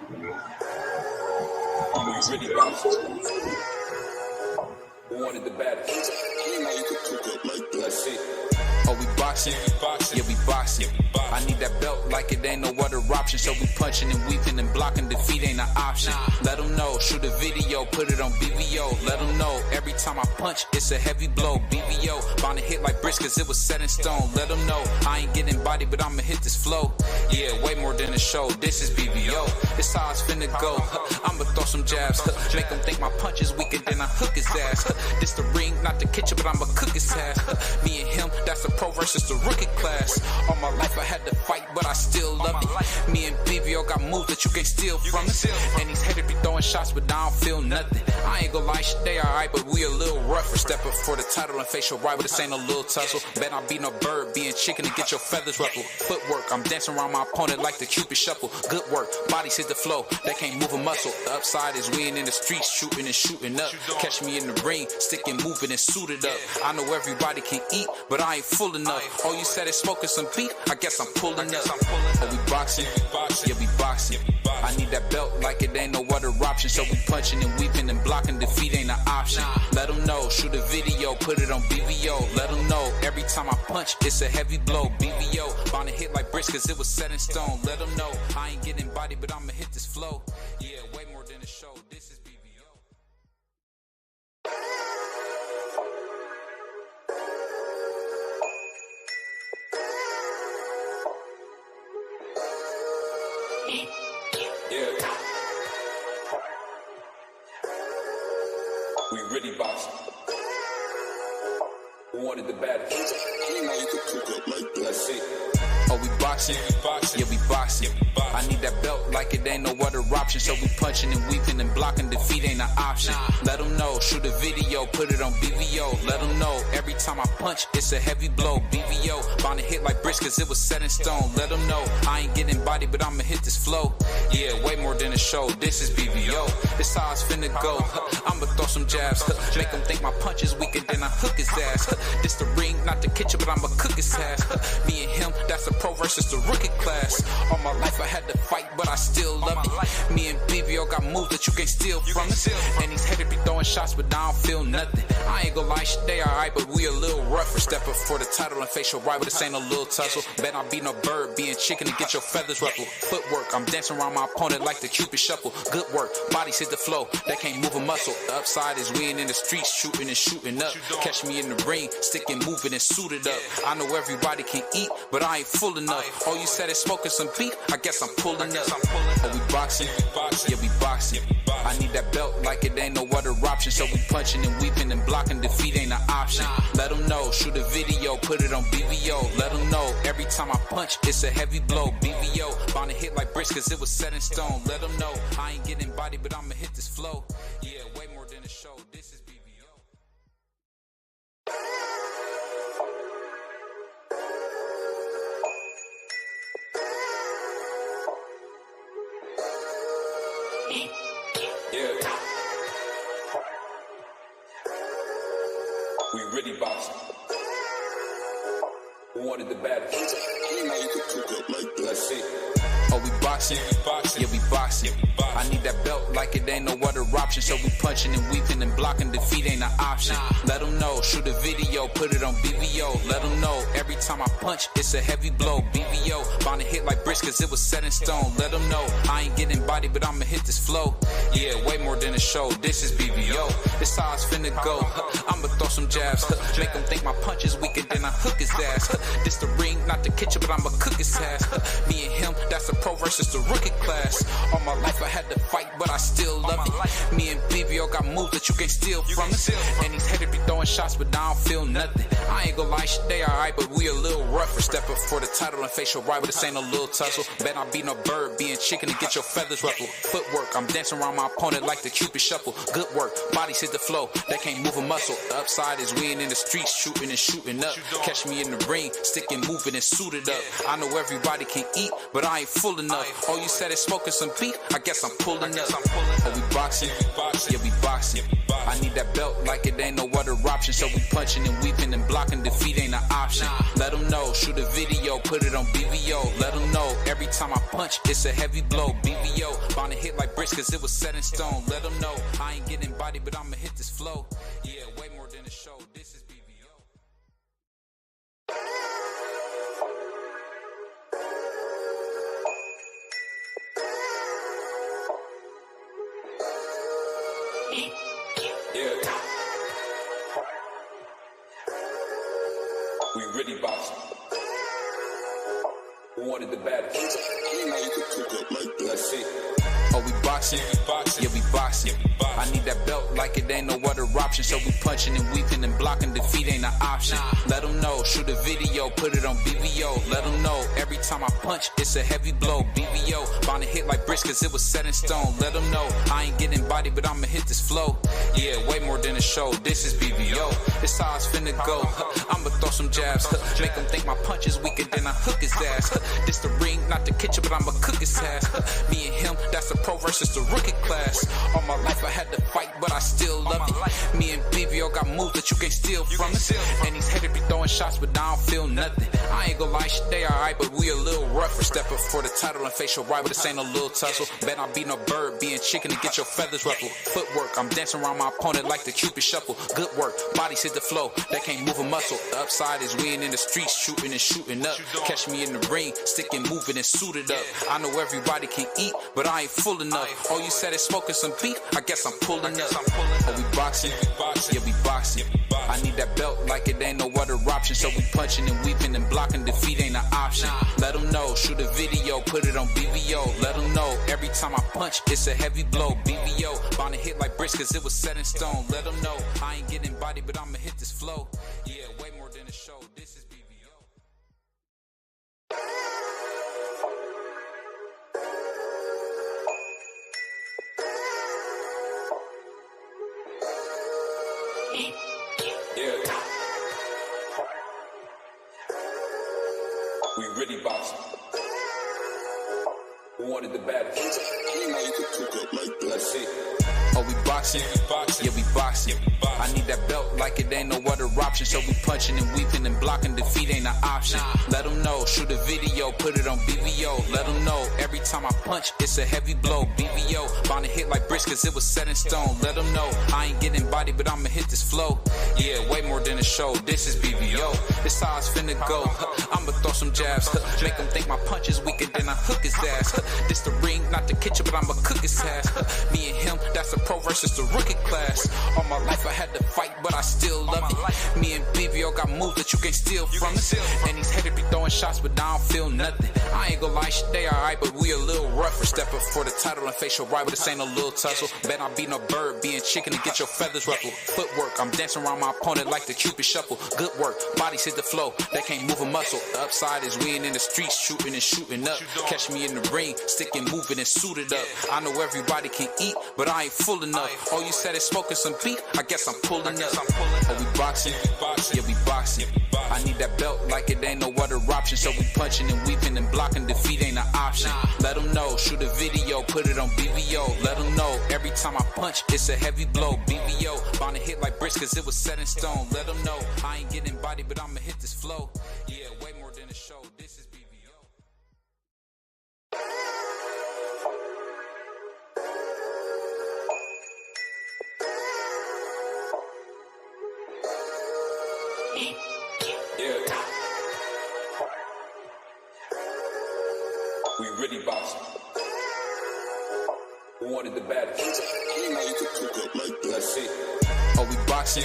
We really boxing. Who wanted the baddest? Let's see. Oh, we boxing? Yeah, we boxing. I need that belt like it ain't no other option. So we punching and weaving and blocking. Defeat ain't an option. Let them know. Shoot a video, put it on BVO. Let them know. Every time I punch, it's a heavy blow. BVO. Bound to hit like bricks cause it was set in stone. Let them know. I ain't getting body, but I'ma hit this flow. Yeah, way more than a show. This is BVO. It's how it's finna go. I'ma throw some jabs. Make them think my punch is weaker than I hook his ass. This the ring, not the kitchen, but I'ma cook his ass. Me and him, that's the pro versus the rookie class. All my life I had to fight, but I still love it. Me and BVO got moves that you can't steal from us. And these haters be throwing shots, but I don't feel nothing. I ain't gonna lie, shit, they alright, but we a little rougher. Step up for the title and face your rival, this ain't no little tussle. Bet I be no bird, being chicken to get your feathers ruffled. Footwork, I'm dancing around my opponent like the Cupid shuffle. Good work, bodies hit the flow, they can't move a muscle. The upside is we ain't in the streets, shooting and shooting up. Catch me in the ring, sticking, moving and suited up. I know everybody can eat, but I ain't full enough. Oh, you said it's smoking some beat? I guess I'm pulling up. Oh, we boxing? Yeah, we boxing. I need that belt like it ain't no other option. So we punching and weaving and blocking. Defeat ain't an option. Let them know. Shoot a video, put it on BVO. Let them know. Every time I punch, it's a heavy blow. BVO. Bound to hit like bricks cause it was set in stone. Let them know. I ain't getting body, but I'ma hit this flow. Yeah, way more than a show. This is BVO. Yeah. We really boxing. Who wanted the baddest? Let's see. Oh, we boxing? Yeah, we boxing. I need that belt like it ain't no other option. So we punching and weaving and blocking. Defeat ain't an option. Let them know. Shoot a video, put it on BVO. Let them know. Every time I punch, it's a heavy blow. BVO. Bound to hit like bricks cause it was set in stone. Let them know. I ain't getting body, but I'ma hit this flow. Yeah, way more than a show. This is BVO. It's how it's finna go. I'ma throw some jabs. Make them think my punch is weaker than I hook his ass. This the ring, not the kitchen, but I'ma cook his ass. Me and him, that's the pro versus the rookie class. All my life I had to fight, but I still love it. Me and BVO got moves that you can't steal from us. And these haters be throwing shots, but I don't feel nothing. I ain't gonna lie, shit, they alright, but we a little rougher. Step up for the title and face your rival, this ain't no little tussle. Bet I be no bird, being chicken to get your feathers ruffled. Footwork, I'm dancing around my opponent like the Cupid shuffle. Good work, bodies hit the flow, they can't move a muscle. The upside is we ain't in the streets, shooting and shooting up. Catch me in the ring, sticking, moving and suited up. I know everybody can eat, but I ain't full enough. Oh, you said it's smoking some beat? I guess I'm pulling up. Oh, we boxing? Yeah, we boxing. I need that belt like it ain't no other option. So we punching and weaving and blocking. Defeat ain't an option. Let them know. Shoot a video, put it on BVO. Let them know. Every time I punch, it's a heavy blow. BVO. Bound to hit like bricks cause it was set in stone. Let them know. I ain't getting body, but I'ma hit this flow. Yeah, way more than a show. This is BVO. Yeah. We really boxing. Who wanted the baddest? Let's see. Oh, we boxing? Yeah, we boxing. I need that belt like it ain't no other option. So we punching and weaving and blocking. Defeat ain't an option. Let them know. Shoot a video, put it on BVO. Let them know. Every time I punch, it's a heavy blow. BVO. Bound to hit like bricks cause it was set in stone. Let them know. I ain't getting body, but I'ma hit this flow. Yeah, way more than a show. This is BVO. It's how it's finna go. I'ma throw some jabs. Make them think my punch is weaker than I hook his ass. This the ring, not the kitchen, but I'ma cook his ass. Me and him, that's the pro versus the rookie class. All my life I had to fight, but I still love it. Me and BVO got moves that you can't steal from us. And these haters be throwing shots, but I don't feel nothing. I ain't gonna lie, shit, they alright, but we a little rougher. Step up for the title and face your rival, this ain't no little tussle. Bet I be no bird, being chicken to get your feathers ruffled. Footwork, I'm dancing around my opponent like the Cupid shuffle. Good work, bodies hit the flow, they can't move a muscle. The upside is we ain't in the streets, shooting and shooting up. Catch me in the ring, sticking, moving and suited up. up. I know everybody can eat, but I ain't full enough. Oh, you said it's smoking some beef? I guess I'm pulling up. Oh, we boxing? Yeah, we boxing. I need that belt like it ain't no other option. So we punching and weeping and blocking. Defeat ain't an option. Let them know. Shoot a video, put it on BVO. Let them know. Every time I punch, it's a heavy blow. BVO, bound to hit like bricks cause it was set in stone. Let them know. I ain't getting body, but I'ma hit this flow. Yeah, way more than a show. This is BVO. Yeah. We really boxing. Who wanted the baddest? You know you could cook up like that. Let's see. Oh, we boxing? Yeah, we boxing. I need that belt like it ain't no other option. So we punching and weeping and blocking. Defeat ain't an option. Let them know. Shoot a video, put it on BVO. Let them know. Every time I punch, it's a heavy blow. BVO, bound to hit like bricks cause it was set in stone. Let them know. I ain't getting body, but I'ma hit this flow. Yeah, way more than a show. This is BVO. This how it's finna go. I'ma throw some jabs. Make them think my punch is weaker than I hook his ass. This the ring, not the kitchen, but I'ma cook his ass. Me and him, that's the pro versus the rookie class. All my life I had to fight, but I still love it. Me and BVO got moves that you can't steal from us. And these haters be throwing shots, but I don't feel nothing. I ain't gonna lie, shit, they alright, but we a little rough. For stepping for the title and facial rival, this ain't a little tussle. Bet I be no bird, being chicken to get your feathers ruffled. Footwork, I'm dancing around my opponent like the Cupid shuffle. Good work, bodies hit the flow, they can't move a muscle. The upside is we ain't in the streets, shooting and shooting up. Catch me in the ring, sticking, moving and suited up. I know everybody can eat, but I ain't full enough. Oh, you said it's smoking some beef? I guess I'm pulling up. Oh, we boxing? Yeah, we boxing. I need that belt like it ain't no other option. So we punching and weeping and blocking. Defeat ain't an option. Let them know. Shoot a video, put it on BVO. Let them know. Every time I punch, it's a heavy blow. BVO, bound to hit like bricks cause it was set in stone. Let them know. I ain't getting body, but I'ma hit this flow. Yeah, way more than a show. This is BVO. Yeah. We really boxing. Who wanted the baddest? You know you could cook up like that. Let's see. Oh, we boxing? Yeah, we boxing. I need that belt like it ain't no other option. So we punching and weeping and blocking. Defeat ain't an option. Let them know. Shoot a video, put it on BVO. Let them know. Every time I punch, it's a heavy blow. BVO, bound to hit like bricks cause it was set in stone. Let them know. I ain't getting body, but I'ma hit this flow. Yeah, way more than a show. This is BVO. This how it's finna go. I'ma throw some jabs. Make them think my punch is weaker than I hook his ass. This the ring, not the kitchen, but I'ma cook his ass. Me and him, that's the pro versus the rookie class. All my life I had to fight, but I still love it. Me and BVO got moves that you can't steal from us. And these haters be throwing shots, but I don't feel nothing. I ain't gonna lie, shit, they alright, but we a little rough. For stepping for the title and facial rival, this ain't a little tussle. Bet I be no bird, being chicken to get your feathers ruffled. Footwork, I'm dancing around my opponent like the Cupid shuffle. Good work, bodies hit the flow, they can't move a muscle. The upside is we ain't in the streets, shooting and shooting up. Catch me in the ring, sticking, moving and suited up. I know everybody can eat, but I ain't full enough. Oh, you said it's smoking some beef? I guess I'm pulling up. Oh, we boxing? Yeah, we boxing. I need that belt like it ain't no other option. So we punching and weeping and blocking. Defeat ain't an option. Let them know. Shoot a video, put it on BVO. Let them know. Every time I punch, it's a heavy blow. BVO, bound to hit like bricks cause it was set in stone. Let them know. I ain't getting body, but I'ma hit this flow. Yeah, way more than a show. This is BVO. Yeah. We really boxing. Who wanted the baddest? You know you could cook up like that. Let's see. Oh, we boxing?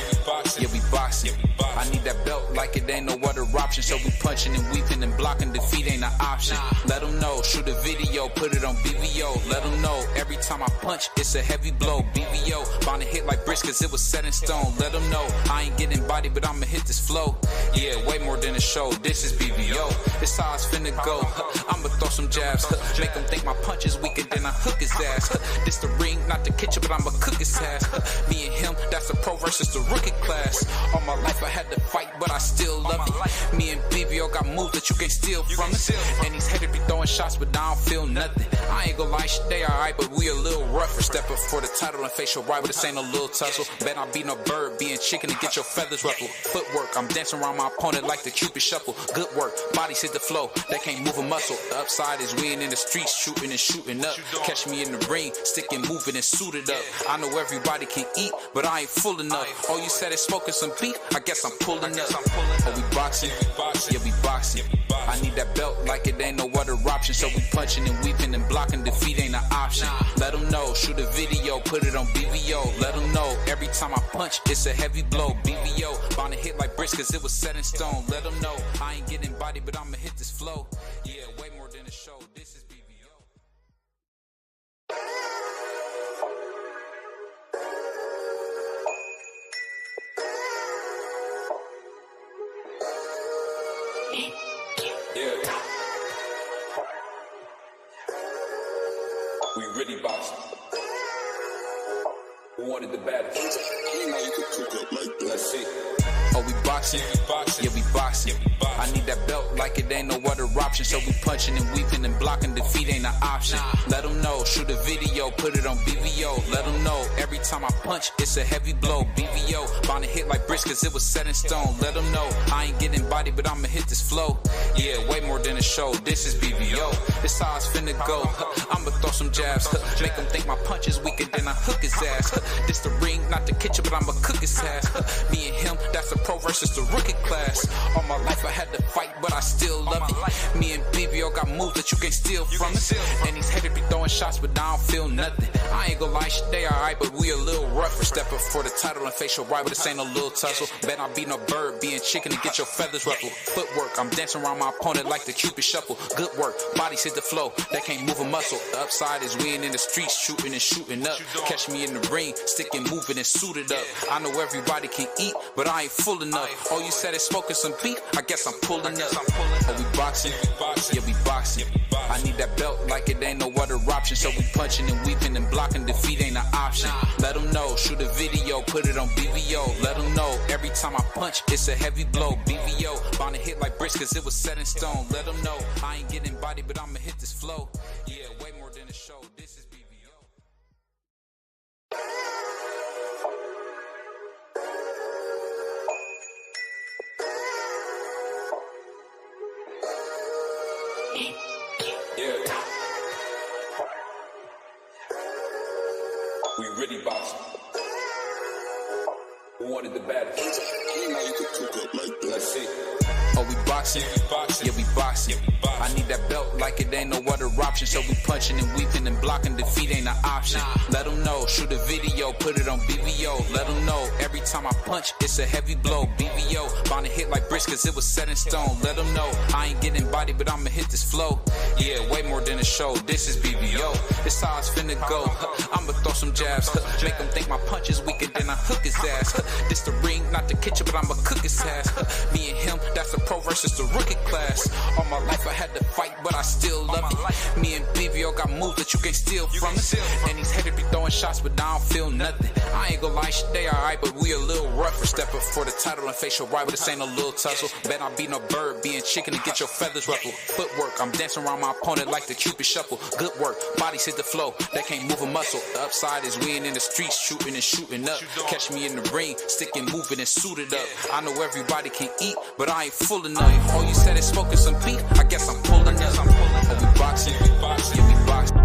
Yeah, we boxing. I need that belt like it ain't no other option. So we punching and weeping and blocking. Defeat ain't an option. Let them know. Shoot a video, put it on BVO. Let them know. Every time I punch, it's a heavy blow. BVO, bound to hit like bricks cause it was set in stone. Let them know. I ain't getting body, but I'ma hit this flow. Yeah, way more than a show. This is BVO. This how it's finna go. I'ma throw some jabs. Make them think my punch is weaker than I hook his ass. This the ring, not the kitchen, but I'ma cook his ass. Me and him, that's the pro versus the rookie class. All my life I had to fight, but I still love it. Me and BBO got moves that you can't steal from us. And these haters be throwing shots, but I don't feel nothing. I ain't gonna lie, shit, they alright, but we a little rougher. Step up for the title and facial right, but this ain't no little tussle. Bet I be no bird, being chicken to get your feathers ruffled. Footwork, I'm dancing around my opponent like the Cupid shuffle. Good work, bodies hit the flow, they can't move a muscle. The upside is we ain't in the streets, shooting and shooting up. Catch me in the ring, sticking, moving and suited up. I know everybody can eat, but I ain't full enough. Oh, you said it's smoking some beef, I guess I'm pulling up. Oh, we boxing, yeah, we boxing. I need that belt like it ain't no other option. So we punching and weaving and blocking, defeat ain't an option. Let them know, shoot a video, put it on BVO. Let them know, every time I punch, it's a heavy blow. BVO, bound to hit like bricks cause it was set in stone. Let them know, I ain't getting body, but I'ma hit this flow. Yeah, way more than a show, this is BVO. Yeah. We really boxing. Who wanted the baddest? Let's see. Oh, we boxing, yeah, we boxing. I need that belt like it ain't no other option. So we punching and weaving and blocking, defeat ain't an option. Let them know, shoot a video, put it on BVO. Let them know, every time I punch, it's a heavy blow. BVO, bound to hit like bricks cause it was set in stone. Let them know, I ain't getting body, but I'ma hit this flow. Yeah, way more than a show, this is BVO. This how it's finna go. I'ma throw some jabs, make them think my punch is weaker than I hook his ass. This the ring, not the kitchen, but I'ma cook his ass. Me and him, that's the pro versus the rookie class. All my life I had to fight, but I still love it. Me and BBO got moves that you can't steal from us. And these haters be throwing shots, but I don't feel nothing. I ain't gonna lie, shit, they alright, but we a little rougher. Step up for the title and facial right, but this ain't no little tussle. Bet I be no bird, being chicken to get your feathers ruffled. Footwork, I'm dancing around my opponent like the Cupid shuffle. Good work, bodies hit the flow, they can't move a muscle. The upside is we ain't in the streets, shooting and shooting up. Catch me in the ring, sticking, moving and suited up. I know everybody can eat, but I ain't full enough. Oh, you said it's smoking some beef, I guess I'm pulling up. Oh, we boxing, yeah, we boxing. I need that belt like it ain't no other option. So we punching and weaving and blocking, defeat ain't an option. Let them know, shoot a video, put it on BVO. Let them know, every time I punch, it's a heavy blow. BVO, bound to hit like bricks cause it was set in stone. Let them know, I ain't getting body, but I'ma hit this flow. Yeah, way more than a show, this is BVO. Yeah. We really boxing. Who wanted the baddest? Let's see. Oh, we boxing, yeah, we boxing. I need that belt like it ain't no other option. So we punching and weaving and blocking, defeat ain't an option. Let them know, shoot a video, put it on BVO. Let them know, every time I punch, it's a heavy blow. BVO, bound to hit like bricks cause it was set in stone. Let them know, I ain't getting body, but I'ma hit this flow. Yeah, way more than a show, this is BVO. This how it's finna go. I'ma throw some jabs, make them think my punch is weaker than I hook his ass. This the ring, not the kitchen, but I'ma cook his ass. Me and him, that's the pro versus the rookie class. All my life I had to fight, but I still love it. Me and BBO got moves that you can't steal from us. And these haters be throwing shots, but I don't feel nothing. I ain't gonna lie, shit, they alright, but we a little rougher. Step up for the title and facial right, but this ain't no little tussle. Bet I be no bird, being chicken to get your feathers ruffled. Footwork, I'm dancing around my opponent like the Cupid shuffle. Good work, bodies hit the flow, they can't move a muscle. The upside is we ain't in the streets, shooting and shooting up. Catch me in the ring, sticking, moving and suited up. I know everybody can eat, but I ain't full enough. Oh, you said it's smoking some beef, I guess I'm pulling up. Oh, we boxing, yeah, we boxing.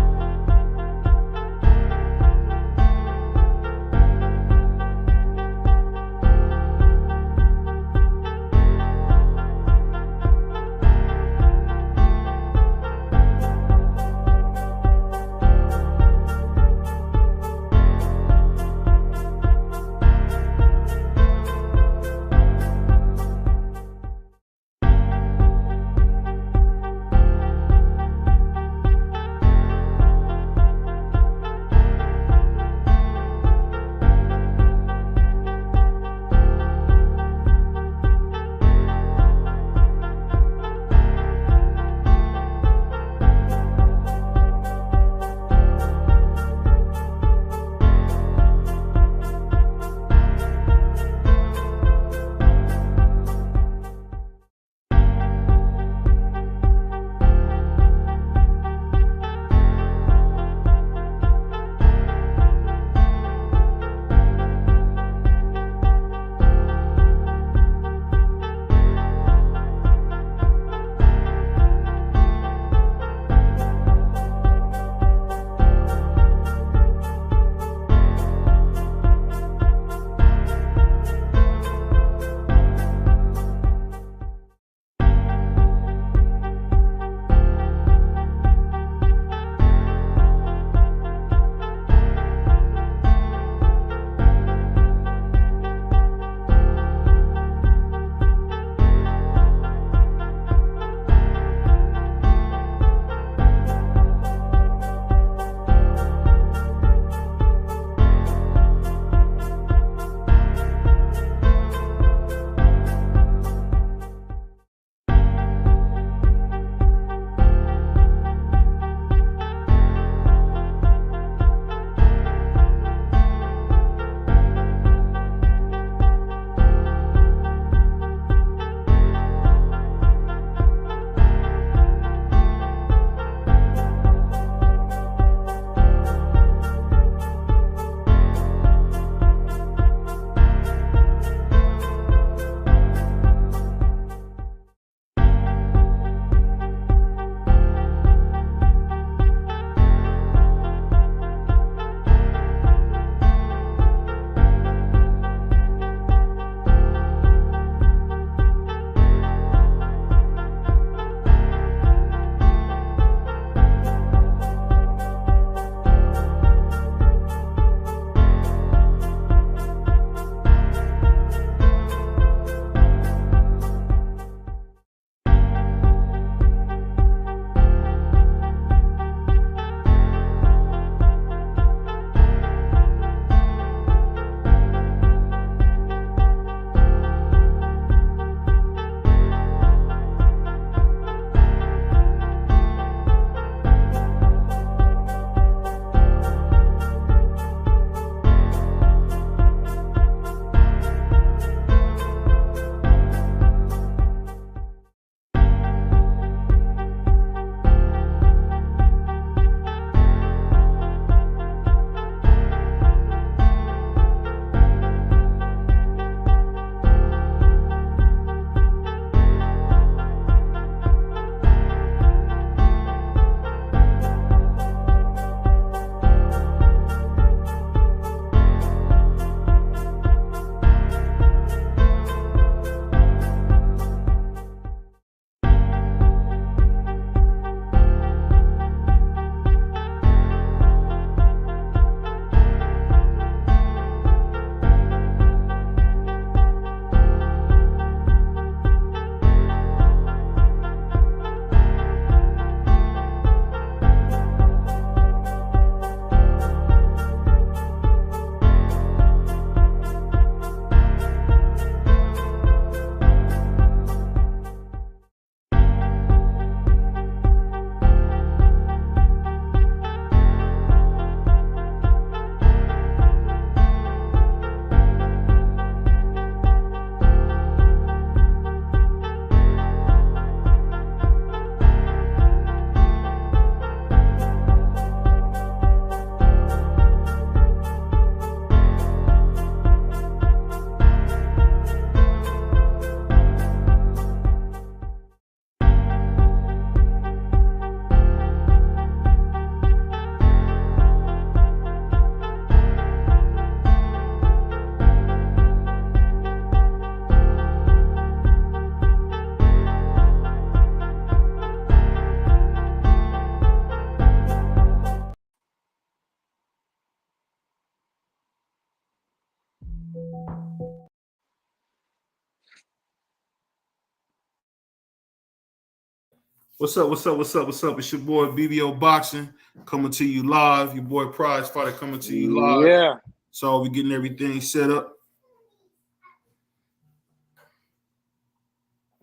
What's up? What's up? What's up? What's up? It's your boy BBO Boxing coming to you live. Your boy Prize Fighter coming to you live. Yeah. So we're getting everything set up.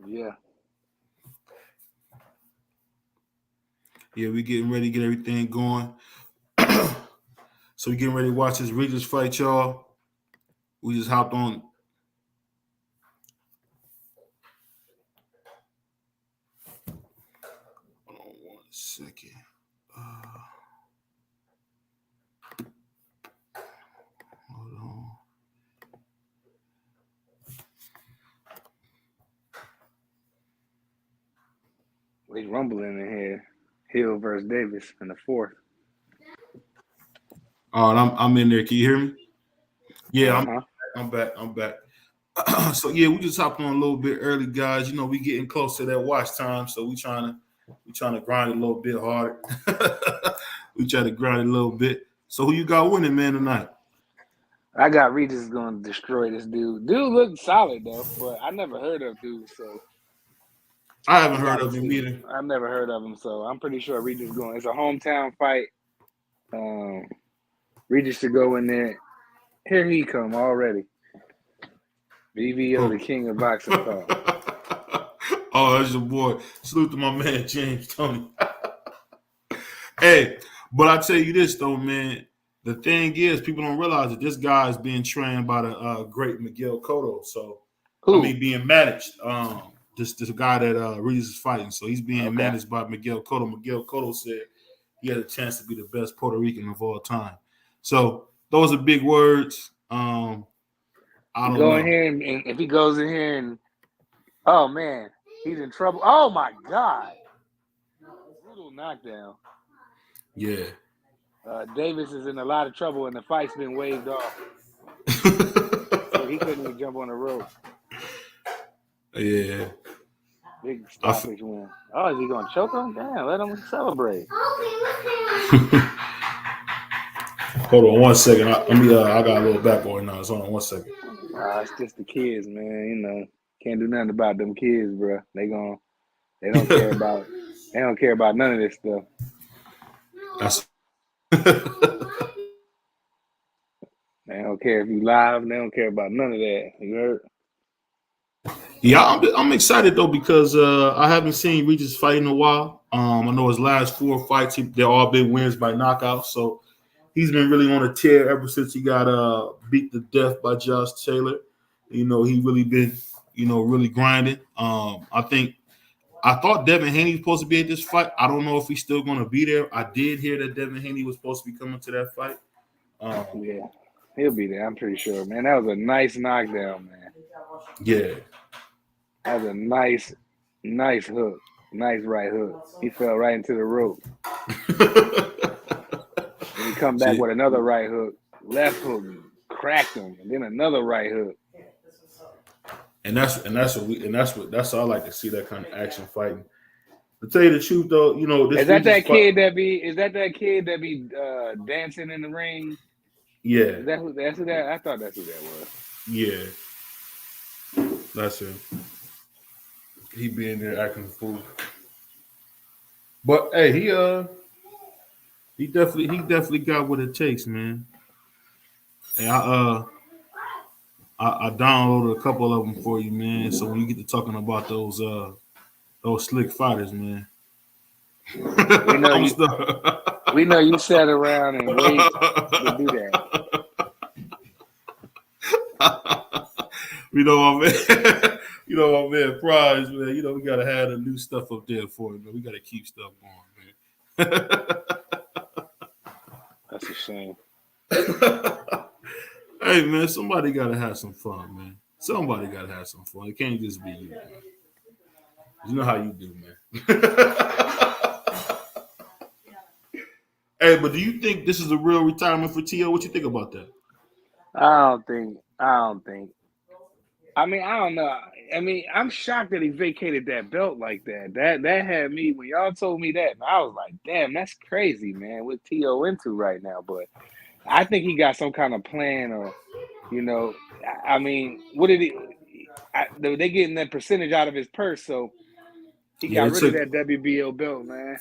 Yeah. Yeah, we getting ready to get everything going. So we getting ready to watch this Regis fight, y'all. We just hopped on. Hold on 1 second. Hold on. He's rumbling in here. Hill versus Davis in the fourth. All right, I'm in there. Can you hear me? Yeah, Uh-huh. I'm back. I'm back. So yeah, we just hopped on a little bit early, guys. You know, we getting close to that watch time, so we trying to grind it a little bit harder. We try to grind it a little bit. So who you got winning, man, tonight? I got Regis going to destroy this dude. Dude looked solid though, but I never heard of dude, so I haven't we heard got to of him see. either. I've never heard of him, so I'm pretty sure Regis going. It's a hometown fight. Regis to go in there. Here he come already. BVO, the king of boxing talk. Oh, that's your boy. Salute to my man James Tony. Hey, but I tell you this though, man. The thing is, people don't realize that this guy is being trained by the great Miguel Cotto. So, Who? I mean, being managed. This guy that Regis is fighting. So he's being Okay. managed by Miguel Cotto. Miguel Cotto said he had a chance to be the best Puerto Rican of all time. So those are big words. I don't Go know. in here and if he goes in here and oh man, he's in trouble. Oh my God. Brutal knockdown. Yeah. Davis is in a lot of trouble and the fight's been waved off. So he couldn't even jump on the rope. Yeah. Big stoppage win. Oh, is he gonna choke him? Damn, let him celebrate. Hold on 1 second. I got a little backboard noise. Hold on 1 second. It's just the kids, man. You know, can't do nothing about them kids, bro. They don't care about none of this stuff. That's They don't care if you live. They don't care about none of that. You heard? Yeah, I'm excited though because I haven't seen Regis fight in a while. I know his last 4 fights, they're all been wins by knockout. So he's been really on a tear ever since he got beat to death by Josh Taylor. You know, he really been, really grinding. I thought Devin Haney was supposed to be at this fight. I don't know if he's still going to be there. I did hear that Devin Haney was supposed to be coming to that fight. Yeah, he'll be there. I'm pretty sure, man. That was a nice knockdown, man. Yeah. That was a nice hook. Nice right hook. He fell right into the rope. And he come back with another right hook. Left hook. Cracked him. And then another right hook. And that's all I like to see, that kind of action fighting. To tell you the truth, though, this is that kid that be dancing in the ring? Yeah. Is that who? That's who that. I thought that's who that was. Yeah, that's him. He be in there acting a fool. But hey, he definitely got what it takes, man. And I downloaded a couple of them for you, man. So when you get to talking about those slick fighters, man. We know you sat around and wait to do that. My man Prize, man. We gotta have the new stuff up there for him, man. We gotta keep stuff going, man. That's a shame. Hey, man, somebody gotta have some fun, man. Somebody gotta have some fun. It can't just be you, man. You know how you do, man. Hey, but do you think this is a real retirement for T.O.? What you think about that? I don't think. I mean, I don't know. I mean, I'm shocked that he vacated that belt like that. That had me, when y'all told me that, I was like, damn, that's crazy, man, what T.O. into right now. But I think he got some kind of plan or, I mean, what did they getting that percentage out of his purse, so He got rid of that WBO belt, man.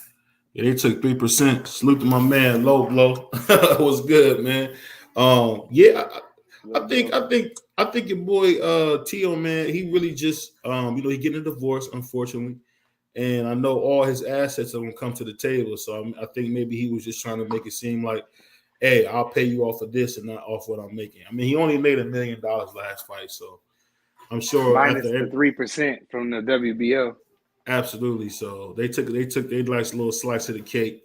Yeah, they took 3%. Salute to my man, Low Blow. Was good, man. Yeah, I think your boy Tio, man, he really just he getting a divorce, unfortunately. And I know all his assets are gonna come to the table. So I think maybe he was just trying to make it seem like, hey, I'll pay you off of this and not off what I'm making. I mean, he only made $1 million last fight, so I'm sure minus the 3% from the WBO. Absolutely. So they took their nice little slice of the cake.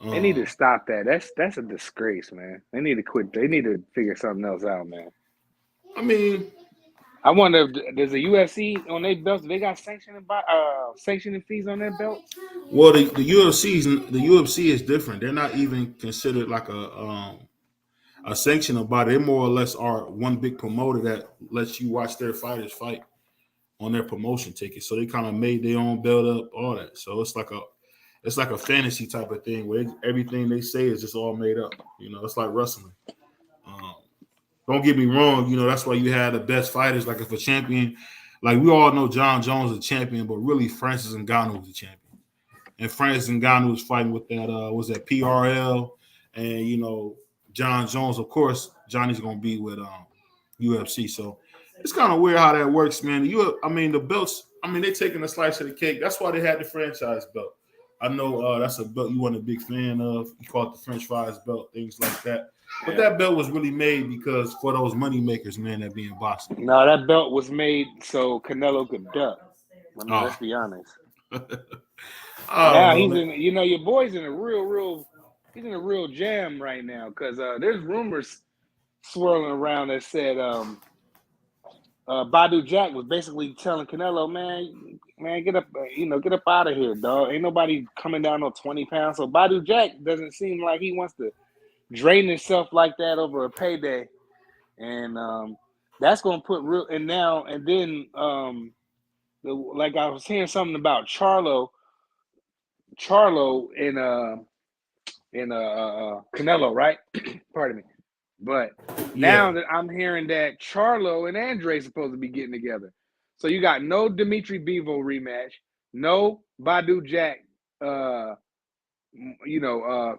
They need to stop that. That's a disgrace, man. They need to quit. They need to figure something else out, man. I mean, I wonder if there's a UFC on their belts. They got sanctioning fees on their belts. Well, the UFC is different. They're not even considered like a sanctioned body. They more or less are one big promoter that lets you watch their fighters fight on their promotion ticket. So they kind of made their own belt up, all that. So it's like a fantasy type of thing where everything they say is just all made up. It's like wrestling. Don't get me wrong. That's why you had the best fighters. Like if a champion, like we all know John Jones is a champion, but really Francis Ngannou was a champion. And Francis Ngannou was fighting with that, was that PRL? And, John Jones, of course, Johnny's going to be with UFC. So it's kind of weird how that works, man. The belts, they're taking a slice of the cake. That's why they had the franchise belt. I know that's a belt you weren't a big fan of. You call it the French fries belt, things like that. But that belt was really made because for those money makers, man, that be in boxing. No, that belt was made so Canelo could duck. Let's be honest. Now he's in. Your boy's in a real. He's in a real jam right now because there's rumors swirling around that said Badu Jack was basically telling Canelo, man, get up, get up out of here, dog. Ain't nobody coming down on 20 pounds. So Badu Jack doesn't seem like he wants to drain himself like that over a payday, and that's gonna put real. And then like I was hearing something about Charlo and Canelo, right? Pardon me. But now that I'm hearing that Charlo and Andre supposed to be getting together. So you got no Dimitri Bivol rematch, no Badu Jack,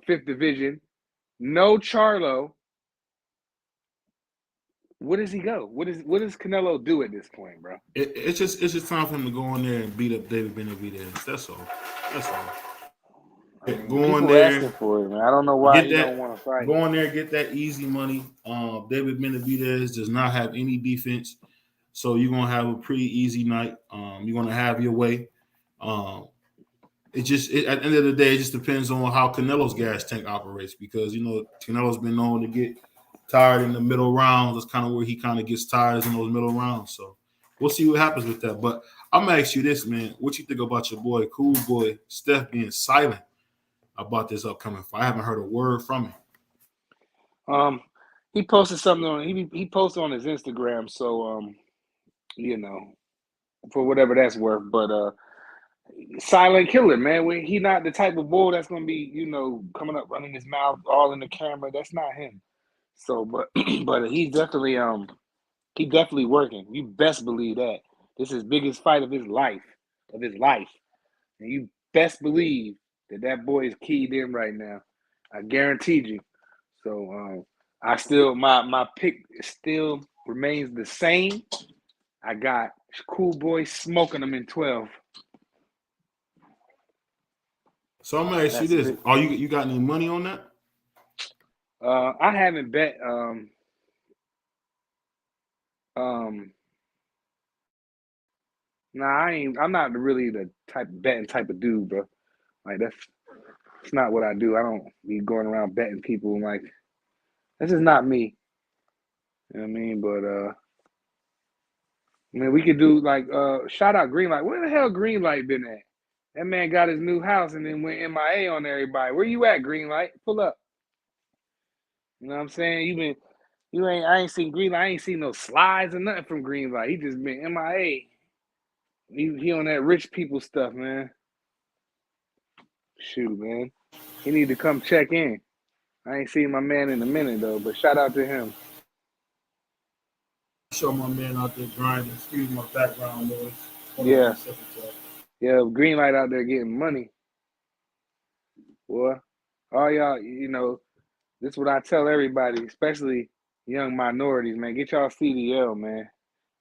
fifth division, no Charlo. Where does he go? What does Canelo do at this point, bro? It's just time for him to go in there and beat up David Benavidez. That's all. Go in there. For it, man. I don't know why you don't want to fight. Go in there, get that easy money. David Benavidez does not have any defense, so you're gonna have a pretty easy night. You're gonna have your way. At the end of the day, it just depends on how Canelo's gas tank operates because Canelo's been known to get tired in the middle rounds. That's kind of where he kind of gets tired in those middle rounds. So we'll see what happens with that. But I'm gonna ask you this, man: what you think about your boy, Cool Boy Steph, being silent about this upcoming fight? I haven't heard a word from him. He posted something on he posted on his Instagram, so for whatever that's worth. But silent killer, man. He not the type of bull that's gonna be, coming up running his mouth all in the camera. That's not him. So, but he's definitely working. You best believe that. This is his biggest fight of his life, and you best believe that boy is keyed in right now. I guaranteed you. So my pick still remains the same. I got Cool Boy smoking them in 12. So I'm gonna ask you this: you got any money on that? I haven't bet. Nah, I ain't. I'm not really the betting type of dude, bro. Like that's not what I do. I don't be going around betting people. Like this is not me. You know what I mean? But we could do like shout out Greenlight. Where the hell Greenlight been at? That man got his new house and then went MIA on everybody. Where you at, Greenlight? Pull up. You know what I'm saying? I ain't seen Greenlight. I ain't seen no slides or nothing from Greenlight. He just been MIA. He on that rich people stuff, man. Shoot, man. He need to come check in. I ain't seen my man in a minute, though, but shout out to him. Show my man out there grinding. Excuse my background noise. Yeah. Yeah, green light out there getting money. Boy, all y'all, this is what I tell everybody, especially young minorities, man. Get y'all CDL, man.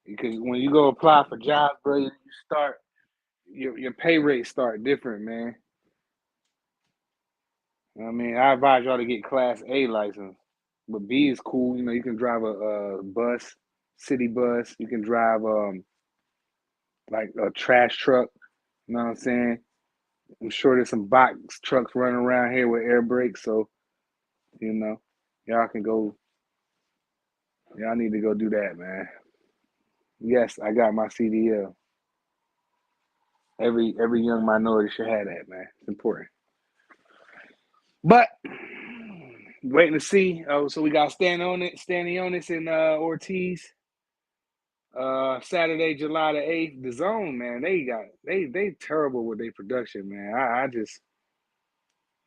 Because when you go apply for jobs, bro, you start your pay rates start different, man. I mean, I advise y'all to get Class A license, but B is cool. You can drive a bus, city bus. You can drive like a trash truck. You know what I'm saying? I'm sure there's some box trucks running around here with air brakes, so y'all can go. Y'all need to go do that, man. Yes, I got my CDL. Every young minority should have that, man. It's important. But waiting to see. Oh, so we got Standing on this and Ortiz. Saturday, July the 8th. The Zone, man. They terrible with their production, man. I just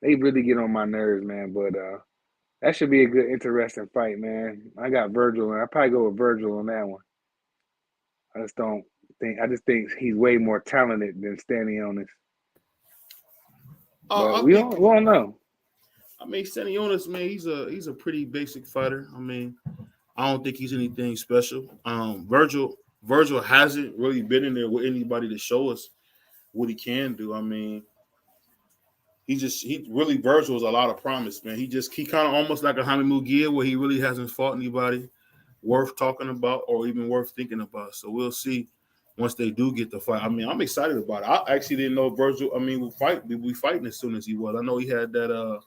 they really get on my nerves, man. But that should be a good, interesting fight, man. I got Virgil, and I probably go with Virgil on that one. I just think he's way more talented than Standing on this. But we don't know. I mean, Stanionis, man, he's a pretty basic fighter. I mean, I don't think he's anything special. Virgil hasn't really been in there with anybody to show us what he can do. I mean, Virgil is a lot of promise, man. He kind of almost like a Jaime Mugia, where he really hasn't fought anybody worth talking about or even worth thinking about. So we'll see once they do get the fight. I mean, I'm excited about it. I actually didn't know Virgil. I mean, we'll be fighting as soon as he was. I know he had that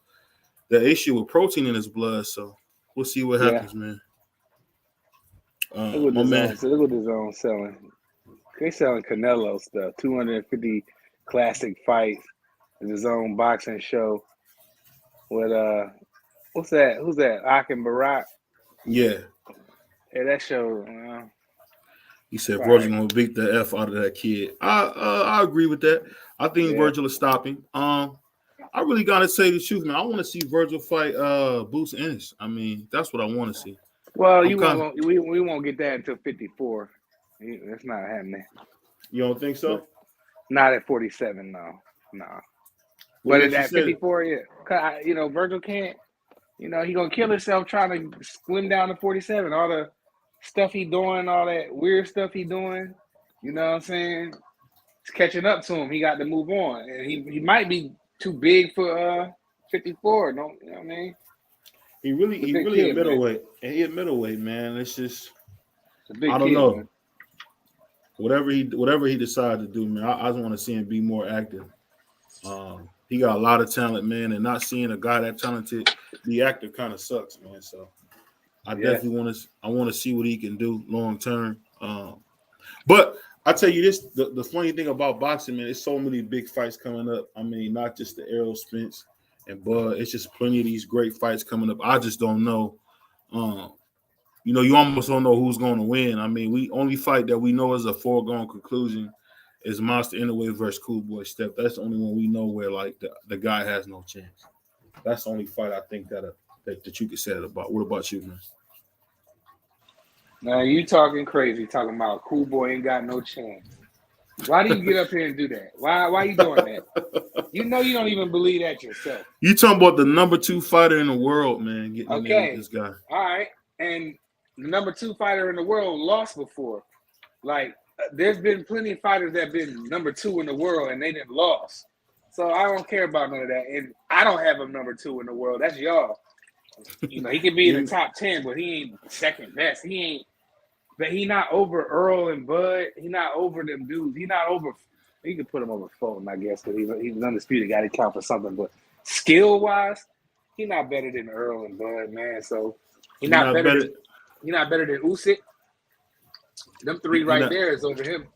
issue with protein in his blood, so we'll see what happens, man. Look what the Zone selling. They selling Canelo stuff. 250 classic fights. The Zone boxing show with what's that? Who's that? Akin Barak. Yeah. Hey, that show. He said Virgil gonna beat the F out of that kid. I agree with that. I think Virgil is stopping. I really gotta say the truth, man. I want to see Virgil fight Boots Ennis. I mean, that's what I want to see. Well, we won't get that until 54. That's not happening. You don't think so? But not at 47, no. But at 54, yeah. Virgil can't. He gonna kill himself trying to slim down to 47. All the stuff he doing, all that weird stuff he doing. You know what I'm saying? It's catching up to him. He got to move on, and he might be too big for 54. You know what I mean? He really a middleweight, and he a middleweight, man. It's just I don't know. Man. Whatever he decides to do, man, I just want to see him be more active. He got a lot of talent, man, and not seeing a guy that talented be active kind of sucks, man. So I definitely want to see what he can do long term. But I tell you this, the funny thing about boxing, man, there's so many big fights coming up. I mean, not just the Errol Spence and Bud. It's just plenty of these great fights coming up. I just don't know. You almost don't know who's going to win. I mean, we only fight that we know is a foregone conclusion is Monster Inoue versus Cool Boy Steph. That's the only one we know where like the guy has no chance. That's the only fight I think that you could say that about. What about you, man? Now you talking crazy, talking about Cool Boy ain't got no chance. Why do you get up here and do that? Why you doing that? You know you don't even believe that yourself. You talking about the number 2 fighter in the world, man, getting in there with this guy. All right. And the number 2 fighter in the world lost before. Like, there's been plenty of fighters that have been number 2 in the world and they didn't lost. So I don't care about none of that. And I don't have him number 2 in the world. That's y'all. He can be in the top 10, but he ain't second best. But he not over Earl and Bud. He not over them dudes. He not over. You can put him over Fulton, I guess, because he's an undisputed guy to count for something. But skill-wise, he not better than Earl and Bud, man. So he not better than Usyk. Them 3 right there is over him.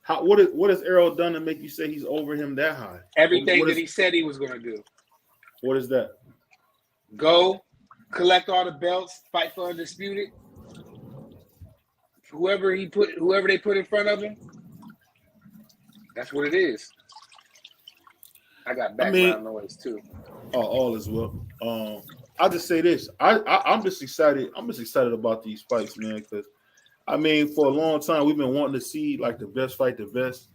What has Errol done to make you say he's over him that high? Everything that he said he was going to do. What is that? Go, collect all the belts, fight for undisputed. Whoever they put in front of him, that's what it is. I got background noise too. All is well. I'll just say this. I'm just excited. I'm just excited about these fights, man, because I mean, for a long time we've been wanting to see like the best fight the best.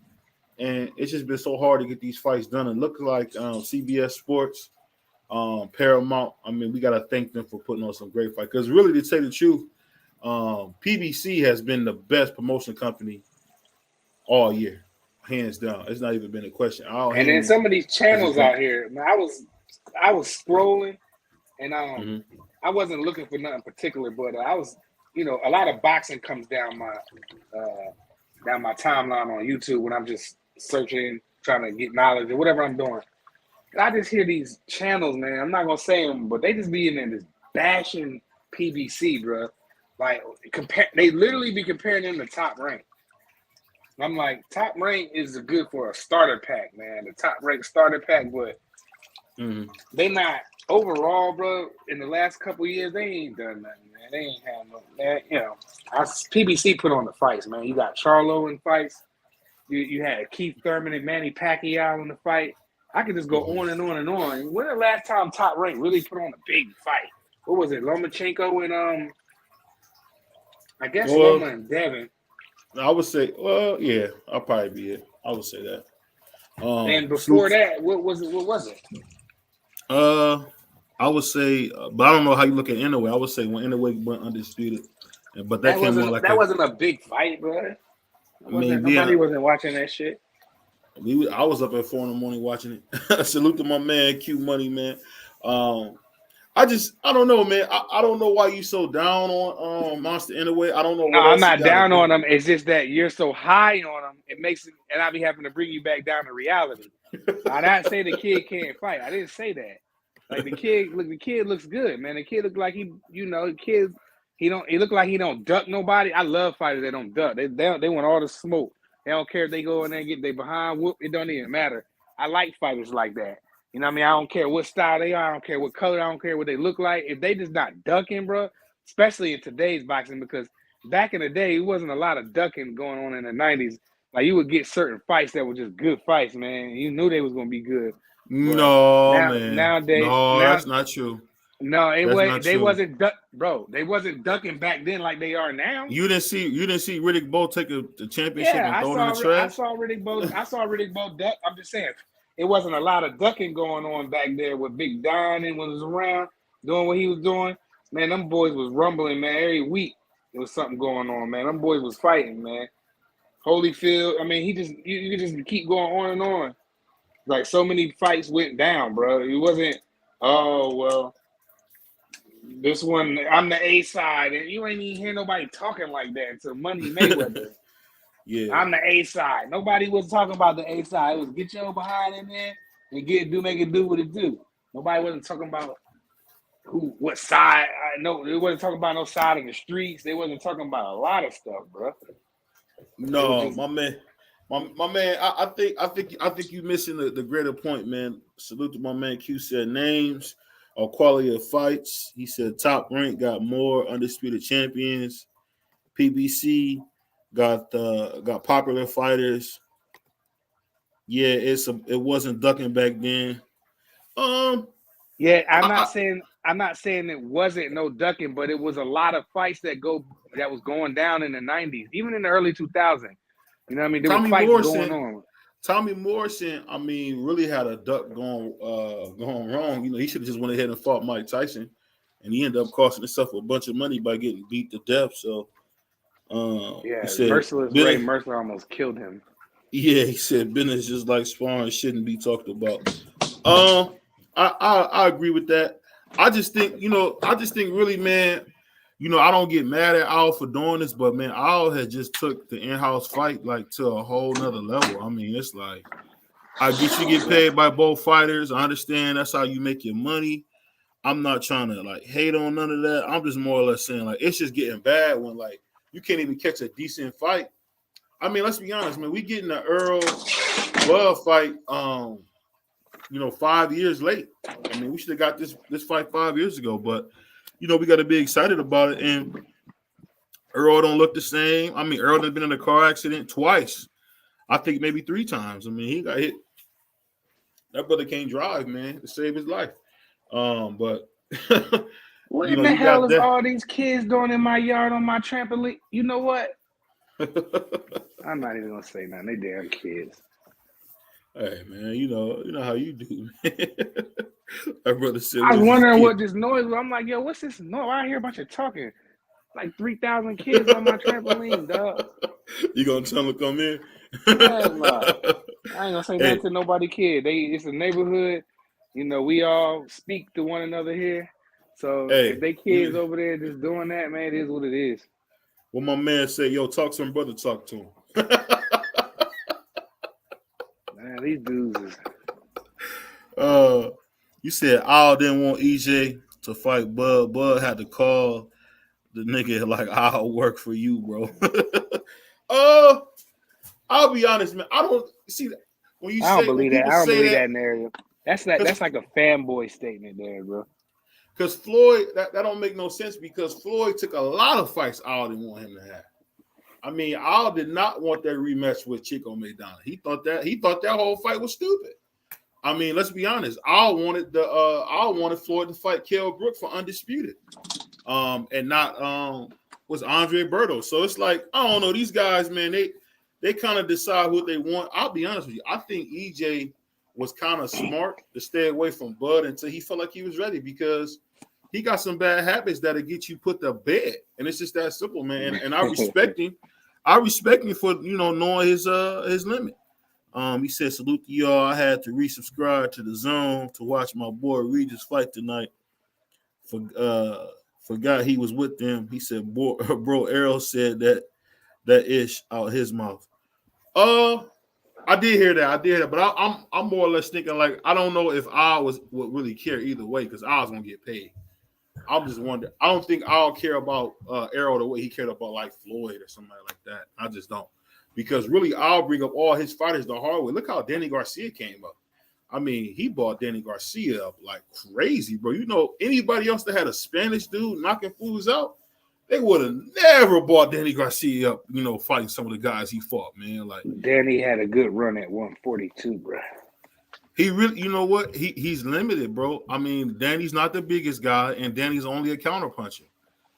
and it's just been so hard to get these fights done. And look like CBS Sports, Paramount. I mean, we got to thank them for putting on some great fights. Because really, to say the truth, PBC has been the best promotion company all year, hands down. It's not even been a question. And then some of these channels out here, man, I was scrolling, and I wasn't looking for nothing particular, but I was, a lot of boxing comes down my timeline on YouTube when I'm just searching, trying to get knowledge or whatever I'm doing. And I just hear these channels, man. I'm not gonna say them, but they just be in there just bashing PBC, bro. Like they literally be comparing them to Top Rank. I'm like, Top Rank is good for a starter pack, man. The Top Rank starter pack, but they not overall, bro. In the last couple of years, they ain't done nothing, man. They ain't had no, man. PBC put on the fights, man. You got Charlo in fights. You had Keith Thurman and Manny Pacquiao in the fight. I could just go on and on and on. When the last time Top Rank really put on a big fight? What was it? Lomachenko and I guess Loma and Devin. I would say, yeah, I'll probably be it. I would say that. And before that, what was it? I would say, but I don't know how you look at Inoue. I would say when Inoue went undisputed, but that came on like that wasn't a big fight, bro. Nobody wasn't watching that shit. I was up at 4 a.m. watching it. Salute to my man Q Money, man. I don't know, man. I don't know why you so down on Monster Inoue. I don't know. No, I'm not down on him. It's just that you're so high on him. It makes it, and I be having to bring you back down to reality. I didn't say the kid can't fight. I didn't say that. Like the kid looks good, man. The kid look like he look like he don't duck nobody. I love fighters that don't duck. They want all the smoke. They don't care if they go in there and get their behind whoop. It don't even matter. I like fighters like that. You know what I mean? I don't care what style they are. I don't care what color. I don't care what they look like. If they just not ducking, bro, especially in today's boxing, because back in the day, it wasn't a lot of ducking going on in the 90s. Like, you would get certain fights that were just good fights, man. You knew they was going to be good. Man. Nowadays, that's not true. No, they wasn't ducking back then like they are now. You didn't see Riddick Bowe take the championship and throw it in the trash? I saw Riddick Bowe duck. I'm just saying, it wasn't a lot of ducking going on back there with Big Don and was around doing what he was doing. Man, them boys was rumbling, man. Every week there was something going on, man. Them boys was fighting, man. Holyfield, I mean, you could just keep going on and on. Like, so many fights went down, bro. It wasn't, oh, well, this one, I'm the A side, and you ain't even hear nobody talking like that until Money Mayweather. Yeah, I'm the A side. Nobody was talking about the A side. It was get your behind in there and make it do what it do. Nobody wasn't talking about what side. They wasn't talking about no side of the streets. They wasn't talking about a lot of stuff, bro. No, my man. I think you missing the greater point, man. Salute to my man Q. Said names or quality of fights. He said Top Rank got more undisputed champions. PBC got popular fighters. Yeah, it wasn't ducking back then. Yeah, I'm not saying it wasn't no ducking, but it was a lot of fights that was going down in the 90s, even in the early 2000s. You know what I mean? There were fights going on. Tommy Morrison, I mean, really had a duck going wrong. You know, he should have just went ahead and fought Mike Tyson, and he ended up costing himself a bunch of money by getting beat to death. So, yeah, Merciless Ray Mercer almost killed him. Yeah, he said business just like sparring shouldn't be talked about. I agree with that. I just think really, man. You know, I don't get mad at Al for doing this, but man, Al had just took the in-house fight like to a whole nother level. I mean, it's like, I get you get paid by both fighters. I understand that's how you make your money. I'm not trying to like hate on none of that. I'm just more or less saying like it's just getting bad when like you can't even catch a decent fight. I mean, let's be honest, man. We getting the Earl Love fight, 5 years late. I mean, we should have got this fight 5 years ago, but. You know, we got to be excited about it. And Earl don't look the same. I mean, Earl has been in a car accident twice. I think maybe 3 times. I mean, he got hit. That brother can't drive, man, to save his life. But what in the hell is all these kids doing in my yard on my trampoline? You know what? I'm not even gonna say nothing. They damn kids. Hey man, you know how you do, man. My brother said, I was "What's this wondering kid?" what this noise was. I'm like, yo, what's this noise? I hear a bunch of talking. Like 3,000 kids on my trampoline, dog. You gonna tell them to come in? Hell no. I ain't gonna say nothing Hey, to nobody kid. It's a neighborhood. You know, we all speak to one another here. So if hey, they kids over there just doing that, man, it is what it is. what my man said, yo, talk to him, brother, talk to him. Man, these dudes is You said Al didn't want EJ to fight Bud. Bud had to call the nigga like, I'll work for you, bro. I'll be honest, man. I don't see that when you I don't say when believe that. people I don't say believe that that narrative. That's because like a fanboy statement there, bro. Floyd that don't make no sense because Floyd took a lot of fights Al didn't want him to have. I mean, Al did not want that rematch with Chico Maidana. He thought that whole fight was stupid. I mean, let's be honest. Al wanted Floyd to fight Kell Brook for undisputed, and not was Andre Berto. So it's like I don't know these guys, man. They kind of decide what they want. I'll be honest with you. I think EJ was kind of smart to stay away from Bud until he felt like he was ready because he got some bad habits that'll get you put to bed, and it's just that simple, man. And I respect him. I respect him for knowing his limit. He said, salute to y'all. I had to resubscribe to the Zone to watch my boy Regis fight tonight. Forgot he was with them. He said, bro, Errol said that ish out his mouth. I did hear that. But I'm more or less thinking like I don't know if I would really care either way because I was gonna get paid. I'm just wondering. I don't think I'll care about Errol the way he cared about like Floyd or somebody like that. I just don't. Because really, I'll bring up all his fighters the hard way. Look how Danny Garcia came up. I mean, he bought Danny Garcia up like crazy, bro. You know, anybody else that had a Spanish dude knocking fools out, they would have never bought Danny Garcia up, fighting some of the guys he fought, man. Like Danny had a good run at 142, bro. he really, you know what? He's limited, bro. I mean, Danny's not the biggest guy, and Danny's only a counterpuncher.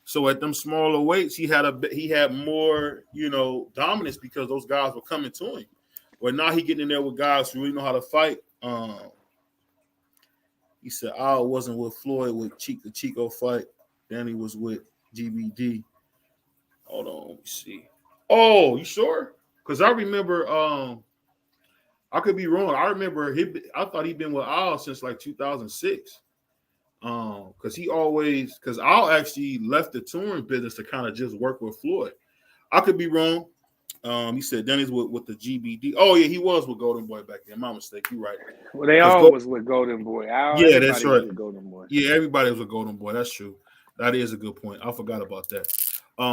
So at them smaller weights, he had more, dominance because those guys were coming to him. Well, now he getting in there with guys who really know how to fight. He said, I wasn't with Floyd with the Chico fight. Danny was with GBD. Hold on, let me see. Oh, you sure? Because I remember, I could be wrong. I remember I thought he'd been with Al since like 2006. Because Al actually left the touring business to kind of just work with Floyd. I could be wrong. He said Denny's with the GBD. Oh yeah, he was with Golden Boy back then. My mistake. You're right. Well, they all was with Golden Boy. Yeah, that's right. Was with Golden Boy. Yeah, everybody was with Golden Boy. That's true. That is a good point. I forgot about that.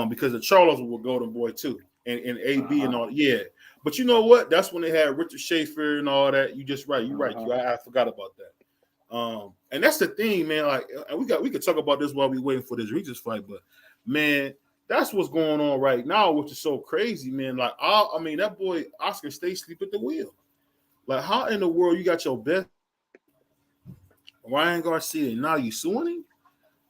Because the Charlos were with Golden Boy too, and AB and all. Yeah, but you know what? That's when they had Richard Schaefer and all that. You just right. You're right. I forgot about that. And that's the thing, man. Like we could talk about this while we waiting for this Regis fight, but man, that's what's going on right now, which is so crazy, man. Like I mean, that boy Oscar stays asleep at the wheel. Like, how in the world you got your best Ryan Garcia and now you suing him?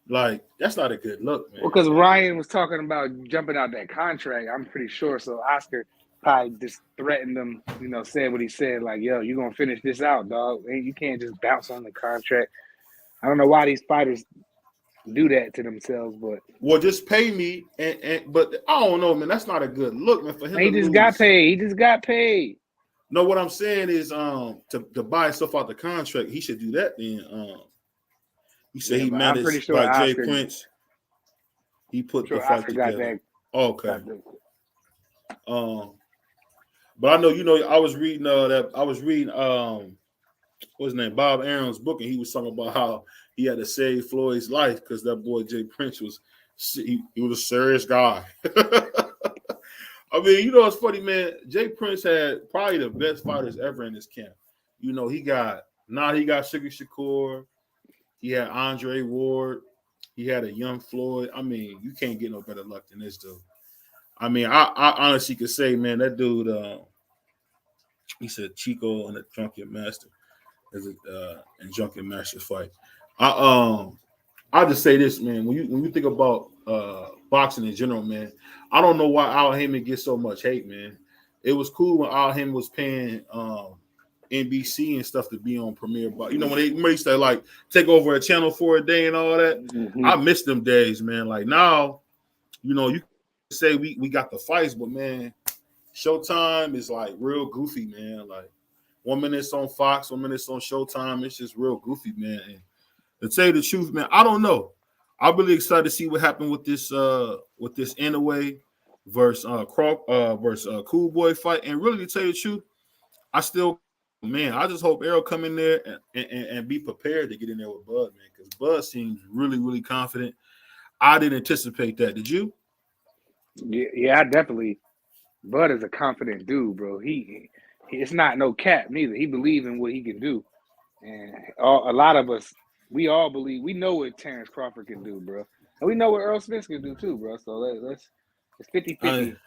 Like, that's not a good look, man. Well, because Ryan was talking about jumping out that contract, I'm pretty sure. So Oscar probably just threatened him, said what he said, like, yo, you're going to finish this out, dog. And you can't just bounce on the contract. I don't know why these fighters do that to themselves, but. Well, just pay me, but I don't know, man. That's not a good look, man, for him He just got paid. No, what I'm saying is to buy himself out the contract, he should do that then. He said he managed sure by Jay Prince. He put the fight together. Okay. But I know, I was reading what's his name, Bob Aaron's book, and he was talking about how he had to save Floyd's life because that boy Jay Prince was a serious guy. I mean, it's funny, man. Jay Prince had probably the best fighters ever in his camp. He got Sugar Shakur. He had Andre Ward. He had a young Floyd. I mean, you can't get no better luck than this dude. I mean, I honestly could say, man, that dude, he said Chico and the Drunken Master and Drunken Master's fight. I'll just say this, man. When you think about boxing in general, man, I don't know why Al Heyman gets so much hate, man. It was cool when Al Heyman was paying NBC and stuff to be on premiere. But you know when they used to like take over a channel for a day and all that, I miss them days, man. Like now, you know, you say we got the fights, but man, Showtime is like real goofy, man. Like 1 minute it's on Fox, 1 minute it's on Showtime. It's just real goofy, man. And to tell you the truth, man, I don't know. I'm really excited to see what happened with this Inouye versus Cool Boy fight. And really, to tell you the truth, I just hope Errol come in there and be prepared to get in there with Bud, man, because Bud seems really, really confident. I didn't anticipate that. Did you? Yeah, I definitely. Bud is a confident dude, bro. He it's not no cap neither. He believes in what he can do, and a lot of us, we all believe. We know what Terrence Crawford can do, bro, and we know what Earl Smith can do too, bro. So let's it's 50-50.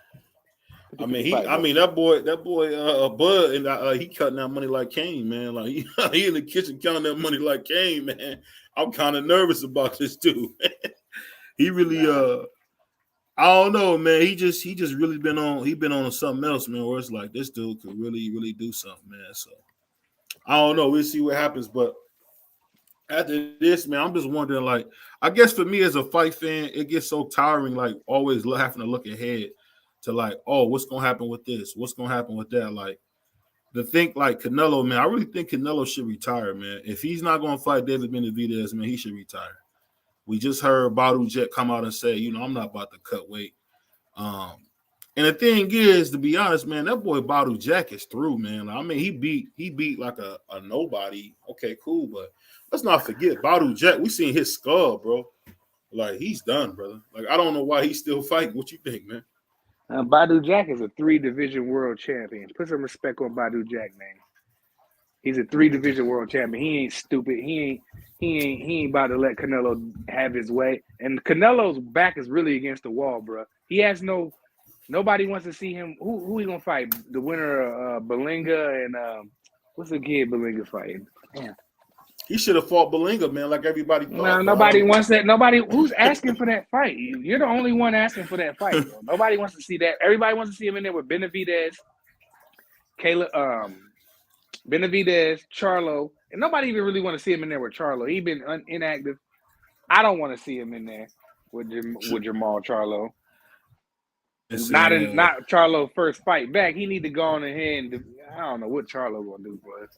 I mean, that boy, Bud, and he cutting that money like Kane, man. Like he in the kitchen counting that money like Kane, man. I'm kind of nervous about this too. He really, I don't know, man. He just really been on something else, man. Where it's like this dude could really, really do something, man. So I don't know. We'll see what happens, but after this, man, I'm just wondering. Like, I guess for me as a fight fan, it gets so tiring, like always having to look ahead to like, oh, what's gonna happen with this? What's gonna happen with that? Like, to think like Canelo, man, I really think Canelo should retire, man. If he's not gonna fight David Benavidez, man, he should retire. We just heard Badu Jet come out and say, you know, I'm not about to cut weight. And the thing is, to be honest, man, that boy Badu Jack is through, man. I mean, he beat like a nobody. Okay, cool, but let's not forget Badu Jack. We seen his skull, bro. Like he's done, brother. Like I don't know why he's still fighting. What you think, man? Badu Jack is a 3-division world champion. Put some respect on Badu Jack, man. He's a 3-division world champion. He ain't stupid. He ain't about to let Canelo have his way. And Canelo's back is really against the wall, bro. He has nobody wants to see him. Who he gonna fight? The winner of Belinga and what's the kid Belinga fighting? Damn. He should have fought Belinga, man, like everybody thought. No, nobody wants that. Nobody who's asking for that fight. You're the only one asking for that fight, bro. Nobody wants to see that. Everybody wants to see him in there with Benavidez, Benavidez, Charlo, and nobody even really want to see him in there with Charlo. He's been inactive. I don't want to see him in there with Jamal Charlo. Not Charlo first fight back. He need to go on ahead and I don't know what Charlo gonna do, but.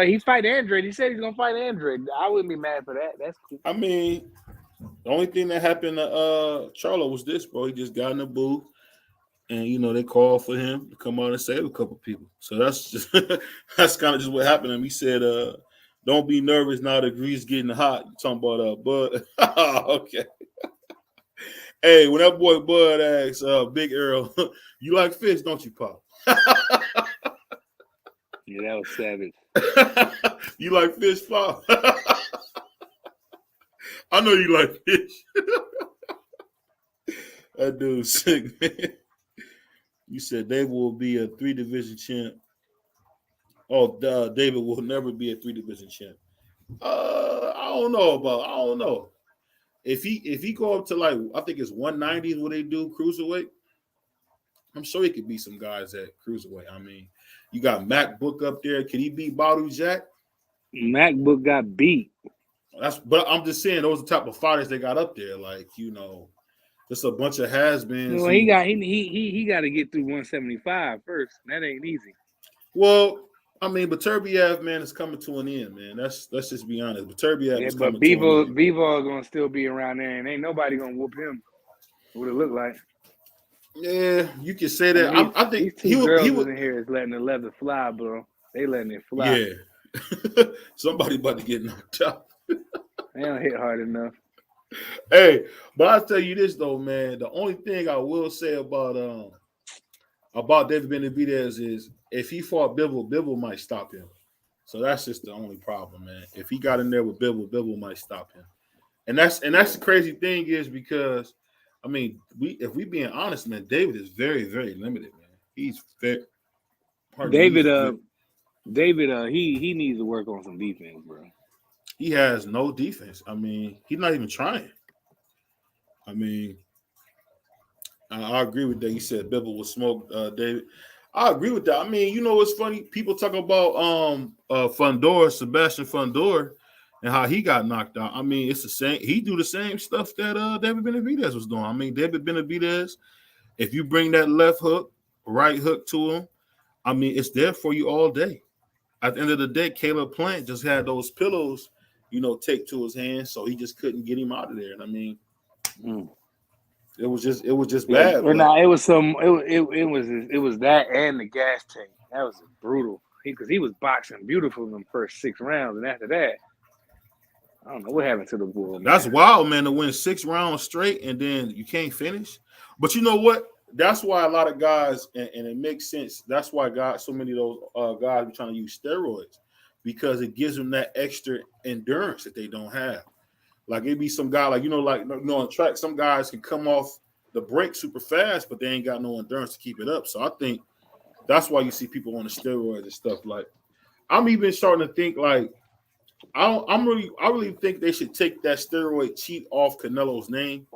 He fight Andrade. He said he's gonna fight Andrade. I wouldn't be mad for that. That's cool. I mean, the only thing that happened to Charlo was this, bro. He just got in the booth, and you know they called for him to come out and save a couple people. So that's just that's kind of just what happened. And he said, "Don't be nervous now. The grease getting hot." You talking about Bud? Okay. Hey, when that boy Bud asks Big Earl, "You like fish, don't you, Pop?" Yeah, that was savage. You like fish, Pop? I know you like fish. That dude's sick, man. You said David will be a 3-division champ. Oh, David will never be a 3-division champ. I don't know. If he go up to like, I think it's 190 is what they do cruiserweight. I'm sure he could beat some guys at cruiserweight. I mean, you got MacBook up there. Can he beat Badu Jack? MacBook got beat. But I'm just saying those are the type of fighters they got up there. Like, you know, just a bunch of has-beens. Well, he got to get through 175 first. That ain't easy. Well, I mean, but Turbiev, man, is coming to an end, man. Let's just be honest. But Turbiev is coming to an end. Bivol is gonna still be around there, and ain't nobody gonna whoop him. What it look like? Yeah, you can say that. I think these two girls in here is letting the leather fly, bro. They letting it fly. Yeah. Somebody about to get knocked out. They don't hit hard enough. Hey, but I'll tell you this though, man. The only thing I will say about David Benavidez is if he fought Bivol might stop him. So that's just the only problem, man. If he got in there with Bivol might stop him. And that's the crazy thing is because I mean, if we being honest, man, David is very, very limited, man. He's very David, he needs to work on some defense, bro. He has no defense. I mean, he's not even trying. I mean, I agree with that. You said Bivol will smoke David. I agree with that. I mean, you know what's funny? People talk about Sebastian Fundora, and how he got knocked out. I mean, it's the same. He do the same stuff that David Benavidez was doing. I mean, David Benavidez, if you bring that left hook, right hook to him, I mean, it's there for you all day. At the end of the day, Caleb Plant just had those pillows, taped to his hands, so he just couldn't get him out of there. And I mean, it was just bad. But no, it was that and the gas tank. That was brutal. Because he was boxing beautiful in the first 6 rounds, and after that, I don't know what happened to the bull. Man. That's wild, man, to win 6 rounds straight and then you can't finish. But you know what? That's why a lot of guys, and it makes sense. That's why so many of those guys are trying to use steroids, because it gives them that extra endurance that they don't have. Like it'd be some guy on track, some guys can come off the break super fast, but they ain't got no endurance to keep it up. So I think that's why you see people on the steroids and stuff. Like I'm even starting to think like I really think they should take that steroid cheat off Canelo's name.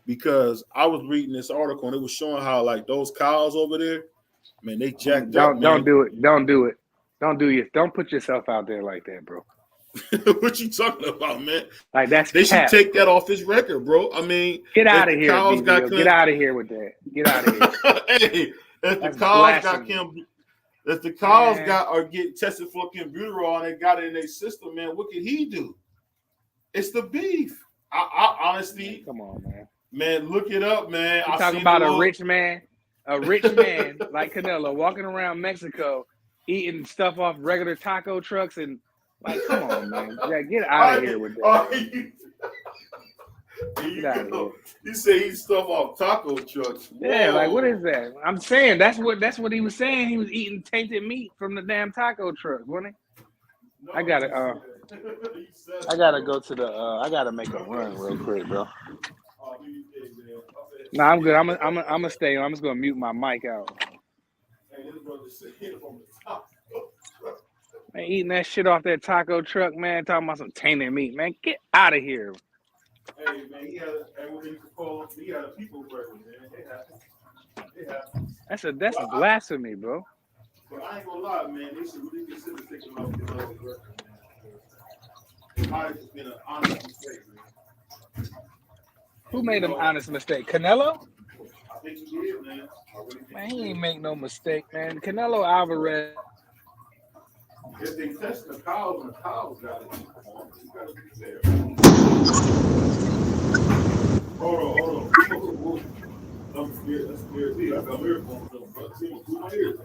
Because I was reading this article and it was showing how like those cows over there, man, they jacked up. Don't do it. Don't do it. Don't put yourself out there like that, bro. What you talking about, man? Like they should take that off his record, bro. I mean, get out of here. Get out of here with that. Get out of here. Hey, if the cows are getting tested for Clenbuterol and they got it in their system, man, what can he do? It's the beef. I honestly, come on, man. Man, look it up, man. You're talking about a rich man like Canelo walking around Mexico eating stuff off regular taco trucks and like, come on, man. Yeah, get out of here with that. You say he stuff off taco trucks. Whoa. Yeah, like what is that? I'm saying that's what he was saying. He was eating tainted meat from the damn taco truck, wasn't he? No, I gotta go to the I gotta make a run real quick, bro. Nah, I'm good. I'm gonna stay on. I'm just gonna mute my mic out. Man, eating that shit off that taco truck, man. Talking about some tainted meat, man. Get out of here. Hey, man, he had a people burger, man. They have. That's blasphemy, bro. But I ain't gonna lie, man. They should really consider taking off the record, man. It might have been an honest mistake, man. Who made an honest mistake? Canelo? I think he did, man. Man, he ain't make no mistake, man. Canelo Alvarez. If they test the cows and the cows got it, you gotta be fair. Hold on. I'm scared. That's scared me. I got earphones on, but see what's my ears.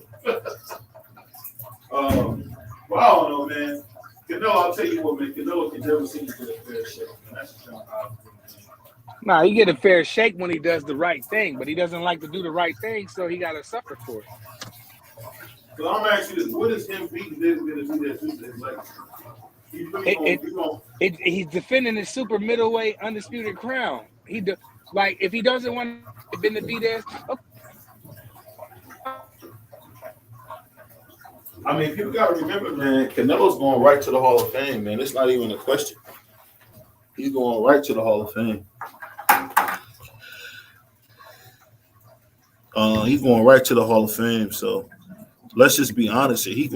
Well, I don't know, man. Canelo, I'll tell you what, man. Canelo can never seem to get a fair shake, man. That's just how Nah, he get a fair shake when he does the right thing, but he doesn't like to do the right thing, so he got to suffer for it. So I'm asking you this: what is him beating David Benavidez to his legacy? He's defending his super middleweight undisputed crown. If he doesn't want Benavidez, okay. I mean, people got to remember, man. Canelo's going right to the Hall of Fame, man. It's not even a question. He's going right to the Hall of Fame. He's going right to the Hall of Fame. So let's just be honest here.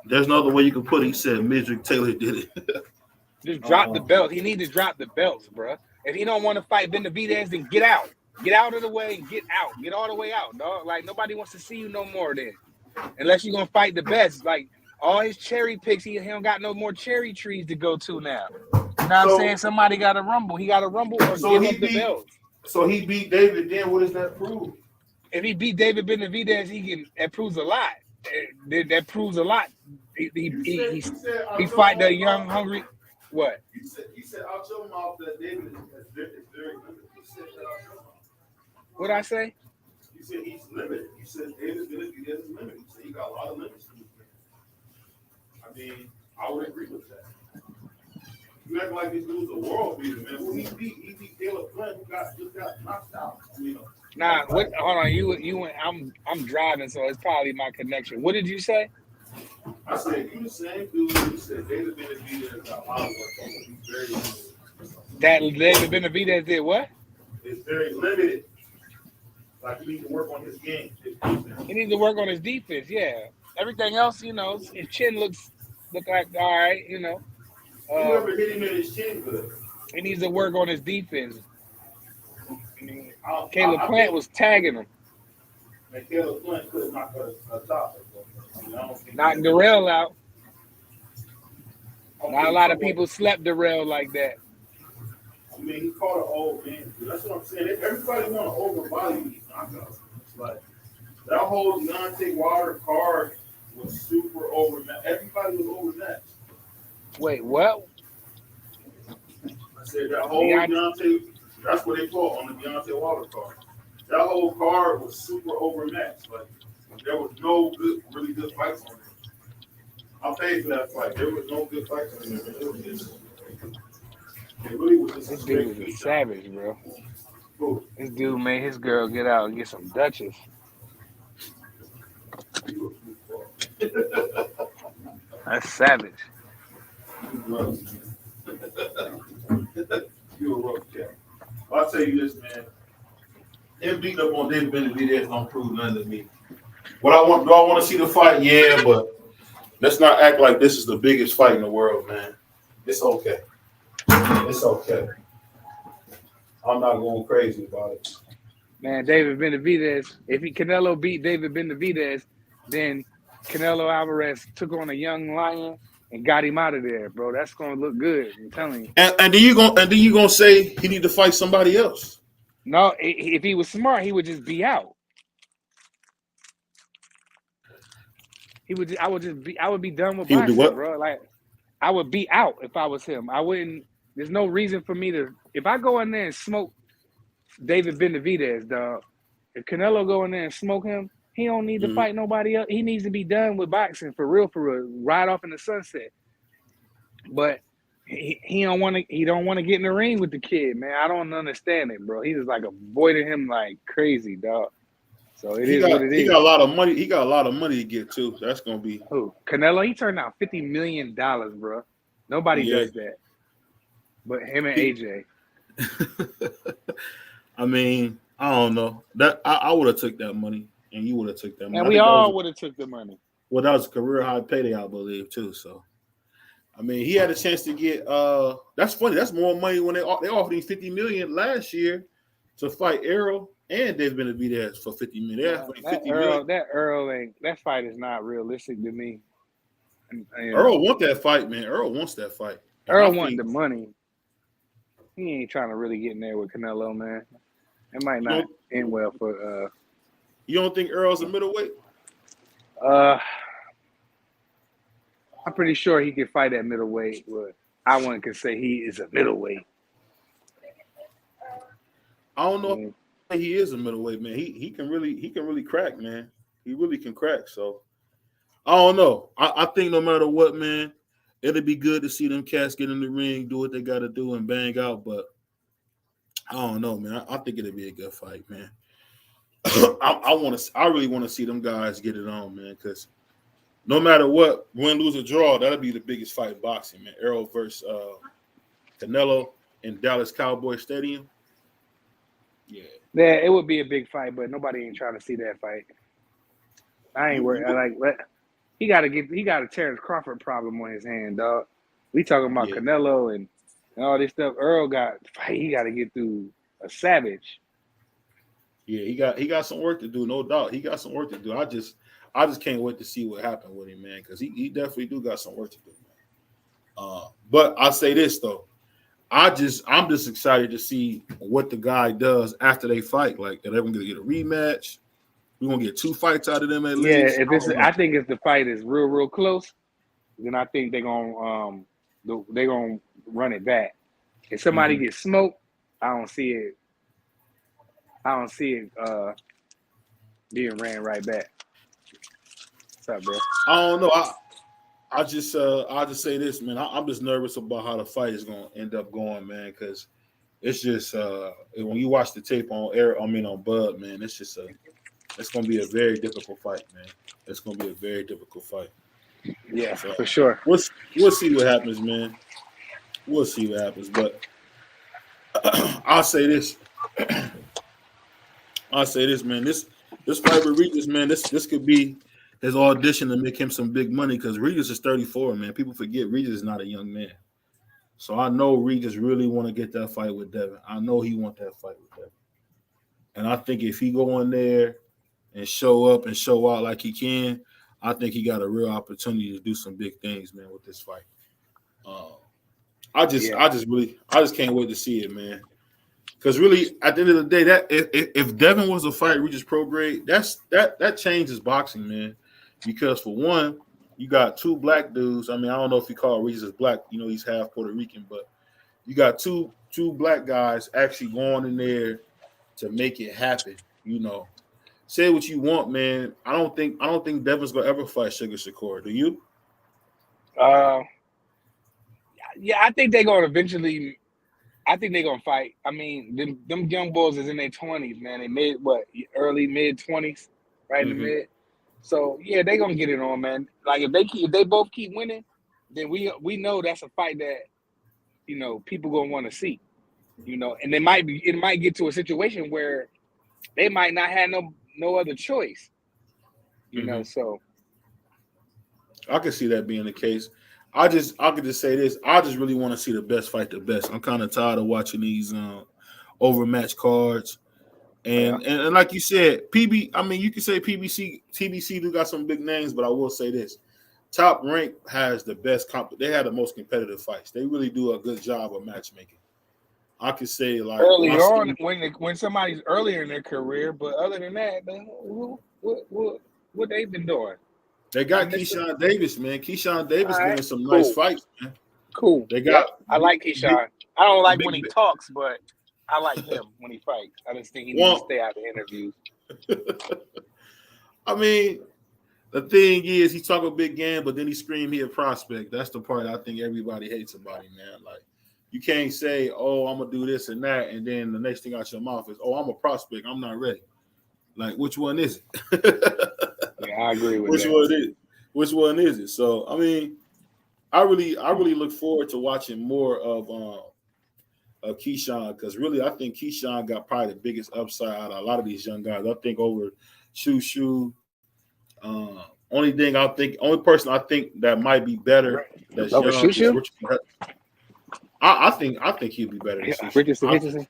There's no other way you can put it. He said Midrick Taylor did it. Just drop the belt. He need to drop the belts, bro. If he don't want to fight Benavidez, then get out. Get out of the way and get out. Get all the way out, dog. Like nobody wants to see you no more then. Unless you're gonna fight the best. Like all his cherry picks, he don't got no more cherry trees to go to now. You know what I'm saying? Somebody got to rumble. He got to rumble or give up the belt. So he beat David. Then what does that prove? If he beat David Benavidez, that proves a lot. That proves a lot. He fight the young, hungry. What? He said out your mouth that David is very limited. He said that out your mouth. What'd I say? You said he's limited. You said David Benavidez is limited. You said he got a lot of limits to his game. I mean, I would agree with that. You act like this dude's a world beater, man. Who he beat Caleb Plant, who just got knocked out. Nah, what? Hold on, you went. I'm driving, so it's probably my connection. What did you say? I said you the same dude. You said David Benavidez got a lot of work. He's very limited. That David Benavidez did what? It's very limited. Like he needs to work on his game. He needs to work on his defense. Yeah, everything else, his chin look like all right. Whoever hit him in his chin good. He needs to work on his defense. I mean, Caleb I Plant think was tagging him, Caleb Plant could knock a top. knocked Darrell out. Not a lot of people slept Darrell like that. I mean, he caught an old man. That's what I'm saying. Everybody want to overvalue these knockouts. It's like that whole Deontay Wilder card was super overmatched. Everybody was overmatched. Wait, what? I said that whole Deontay. That's what they call on the Deontay Wilder card. That whole card was super overmatched. Like there was no really good fights on it. I paid for that fight. There was no good fights on it. It was just. It really was just This dude was a savage, bro. This dude made his girl get out and get some Dutchess. That's savage. You a rough cat. I'll tell you this, man. Him beating up on David Benavidez don't prove nothing to me. Do I want to see the fight? Yeah, but let's not act like this is the biggest fight in the world, man. It's okay. It's okay. I'm not going crazy about it. Man, David Benavidez, if Canelo beat David Benavidez, then Canelo Alvarez took on a young lion and got him out of there, bro. That's gonna look good. I'm telling you. And then you gonna say he need to fight somebody else? No, if he was smart, he would just be out. I would be done with boxing, bro. Like I would be out if I was him. I wouldn't. There's no reason for me to. If I go in there and smoke David Benavidez, dog. If Canelo go in there and smoke him, he don't need to fight nobody else. He needs to be done with boxing for real, ride off in the sunset. But he don't want to. He don't want to get in the ring with the kid, man. I don't understand it, bro. He just like avoiding him like crazy, dog. So it is what it is. He got a lot of money. He got a lot of money to get too. That's gonna be who? Canelo. He turned out $50 million, bro. Nobody does that, but him and AJ. I mean, I don't know. That I would have took that money, and you would have took that money. And we all would have took the money. Well, that was a career high payday, I believe, too. So, I mean, he had a chance to get. That's funny. That's more money when they offered him $50 million last year to fight Errol and David Benavidez for $50 million. That fight is not realistic to me. Earl want that fight, man. Earl wants that fight. Earl want the money. He ain't trying to really get in there with Canelo, man. It might not end well for. You don't think Earl's a middleweight? I'm pretty sure he could fight at middleweight, but I wouldn't can say he is a middleweight. I don't know if he is a middleweight, man. He can really crack, man. He really can crack. So I don't know. I think no matter what, man, it'll be good to see them cats get in the ring, do what they got to do, and bang out. But I don't know, man. I think it'll be a good fight, man. I really want to see them guys get it on, man, because no matter what, win, lose, or draw, that'll be the biggest fight in boxing, man. Errol versus Canelo in Dallas Cowboy Stadium. Yeah, it would be a big fight, but nobody ain't trying to see that fight. I ain't worried. He got a Terrence Crawford problem on his hand, dog. We talking about Canelo and all this stuff. Earl he got to get through a savage. Yeah, he got some work to do, no doubt. He got some work to do. I just can't wait to see what happened with him, man, because he definitely do got some work to do, man. But I'll say this though, I'm just excited to see what the guy does after they fight. Like, are they gonna get a rematch? We're gonna get 2 fights out of them at least. Yeah, I think if the fight is real close, then I think they're gonna run it back. If somebody gets smoked, I don't see it being ran right back. What's up, bro? I don't know. I'll just say this, man. I'm just nervous about how the fight is gonna end up going, man, because it's just when you watch the tape on Bud, man, it's gonna be a very difficult fight, man. It's gonna be a very difficult fight. Yeah, so, for sure. We'll see what happens, man. We'll see what happens, but I'll say this. I'll say this, man. This fight with Regis, man. This could be his audition to make him some big money because Regis is 34, man. People forget Regis is not a young man. So I know Regis really want to get that fight with Devin. I know he want that fight with Devin. And I think if he go in there and show up and show out like he can, I think he got a real opportunity to do some big things, man, with this fight. I just can't wait to see it, man. Because really, at the end of the day, that if Devin was a fight Regis pro grade, that changes boxing, man. Because for one, you got two black dudes. I mean, I don't know if you call Regis black. You know, he's half Puerto Rican, but you got two black guys actually going in there to make it happen. You know, say what you want, man. I don't think Devin's gonna ever fight Sugar Shakur. Do you? Yeah, I think they're gonna eventually. I think they're gonna fight. I mean, them young boys is in their 20s, man. They early mid 20s, right in the mid. So yeah, they're gonna get it on, man. Like if they both keep winning, then we know that's a fight that, you know, people gonna want to see. You know, and it might get to a situation where they might not have no other choice. You know, so I can see that being the case. I could just say this. I just really want to see the best fight the best. I'm kind of tired of watching these overmatched cards. And like you said, I mean, you can say TBC do got some big names, but I will say this. Top Rank has the best they have the most competitive fights. They really do a good job of matchmaking. I could say like early on when somebody's earlier in their career, but other than that, man, what they've been doing. They got Keyshawn Davis, man. Keyshawn Davis getting some nice fights, man. Cool. They got. I like Keyshawn. I don't like when he talks, but I like him when he fights. I just think he needs to stay out of the interviews. I mean, the thing is, he talk a big game, but then he scream he a prospect. That's the part I think everybody hates about him, man. Like, you can't say, "Oh, I'm gonna do this and that," and then the next thing out your mouth is, "Oh, I'm a prospect. I'm not ready." Like, which one is it? Yeah, I agree with Which one is it? So, I mean, I really look forward to watching more of Keyshawn because really, I think Keyshawn got probably the biggest upside out of a lot of these young guys. I think over Shushu. Only person I think that might be better that's over young is Shushu? Richard. I think he'll be better than Shushu. Richardson.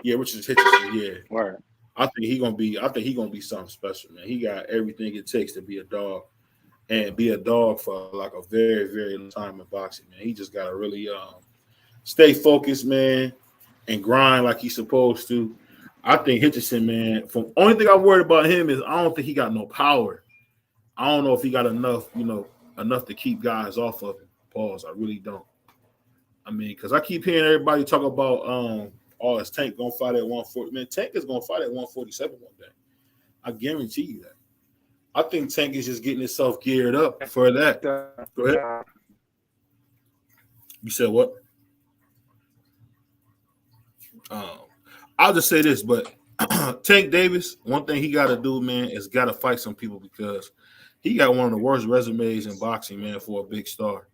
Yeah, Richardson. Yeah. Right. I think he's gonna be something special, man. He got everything it takes to be a dog and be a dog for like a very, very long time in boxing, man. He just gotta really stay focused, man, and grind like he's supposed to. I think Hitchison, man, from only thing I'm worried about him is I don't think he got no power. I don't know if he got enough to keep guys off of him. Pause. I really don't. I mean, because I keep hearing everybody talk about is Tank gonna fight at 140? Man, Tank is gonna fight at 147 one day. I guarantee you that. I think Tank is just getting himself geared up for that. Go ahead. You said what? I'll just say this, but Tank Davis, one thing he got to do, man, is got to fight some people because he got one of the worst resumes in boxing, man, for a big star.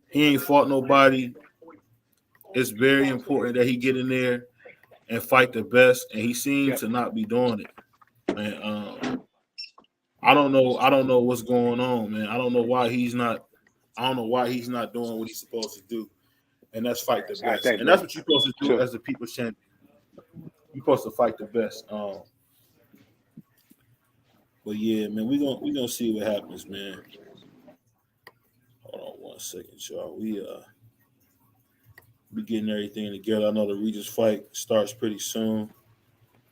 He ain't fought nobody. It's very important that he get in there and fight the best, and he seems to not be doing it. And I don't know what's going on, man. I don't know why he's not doing what he's supposed to do, and that's fight the best. And that's what you're supposed to do as the people's champion. You're supposed to fight the best. But yeah, man, we gonna see what happens, man. Hold on one second, y'all. We getting everything together. I know the Regis fight starts pretty soon.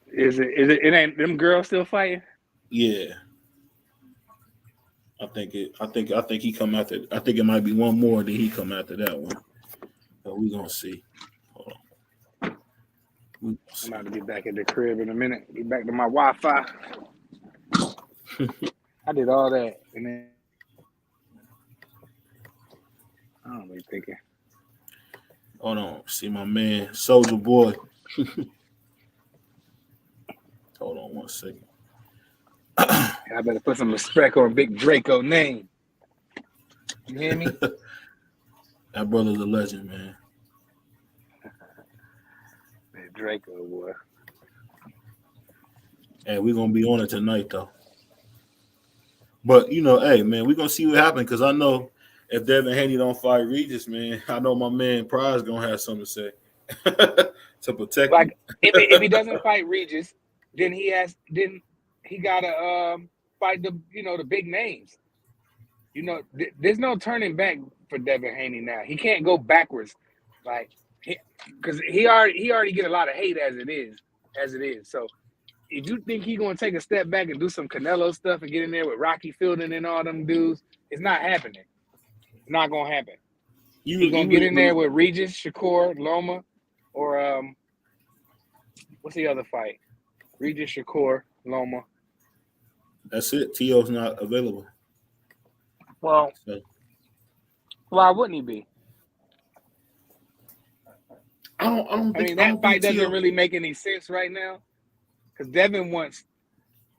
Is it ain't them girls still fighting? Yeah. I think he come after. I think it might be one more, then he come after that one. But we gonna see. Hold on. I'm about to get back at the crib in a minute. Get back to my Wi-Fi. I did all that, and then I don't be thinking. Hold on. See my man, Soldier Boy. Hold on one second. I better put some respect on Big Draco name. You hear me? That brother's a legend, man. Big Draco, boy. And we're gonna be on it tonight, though. But hey, man, we're gonna see what happens because I know if Devin Haney don't fight Regis, man, I know my man Prize gonna have something to say to protect him. Like if he doesn't fight Regis, then he gotta fight the big names. There's no turning back for Devin Haney now. He can't go backwards, like because he already get a lot of hate as it is. So if you think he's gonna take a step back and do some Canelo stuff and get in there with Rocky Fielding and all them dudes, it's not happening. It's not gonna happen. He's gonna get in there with Regis, Shakur, Loma, or what's the other fight? Regis, Shakur, Loma. That's it. T.O.'s not available. Well, why wouldn't he be? I mean, that fight doesn't really make any sense right now because Devin want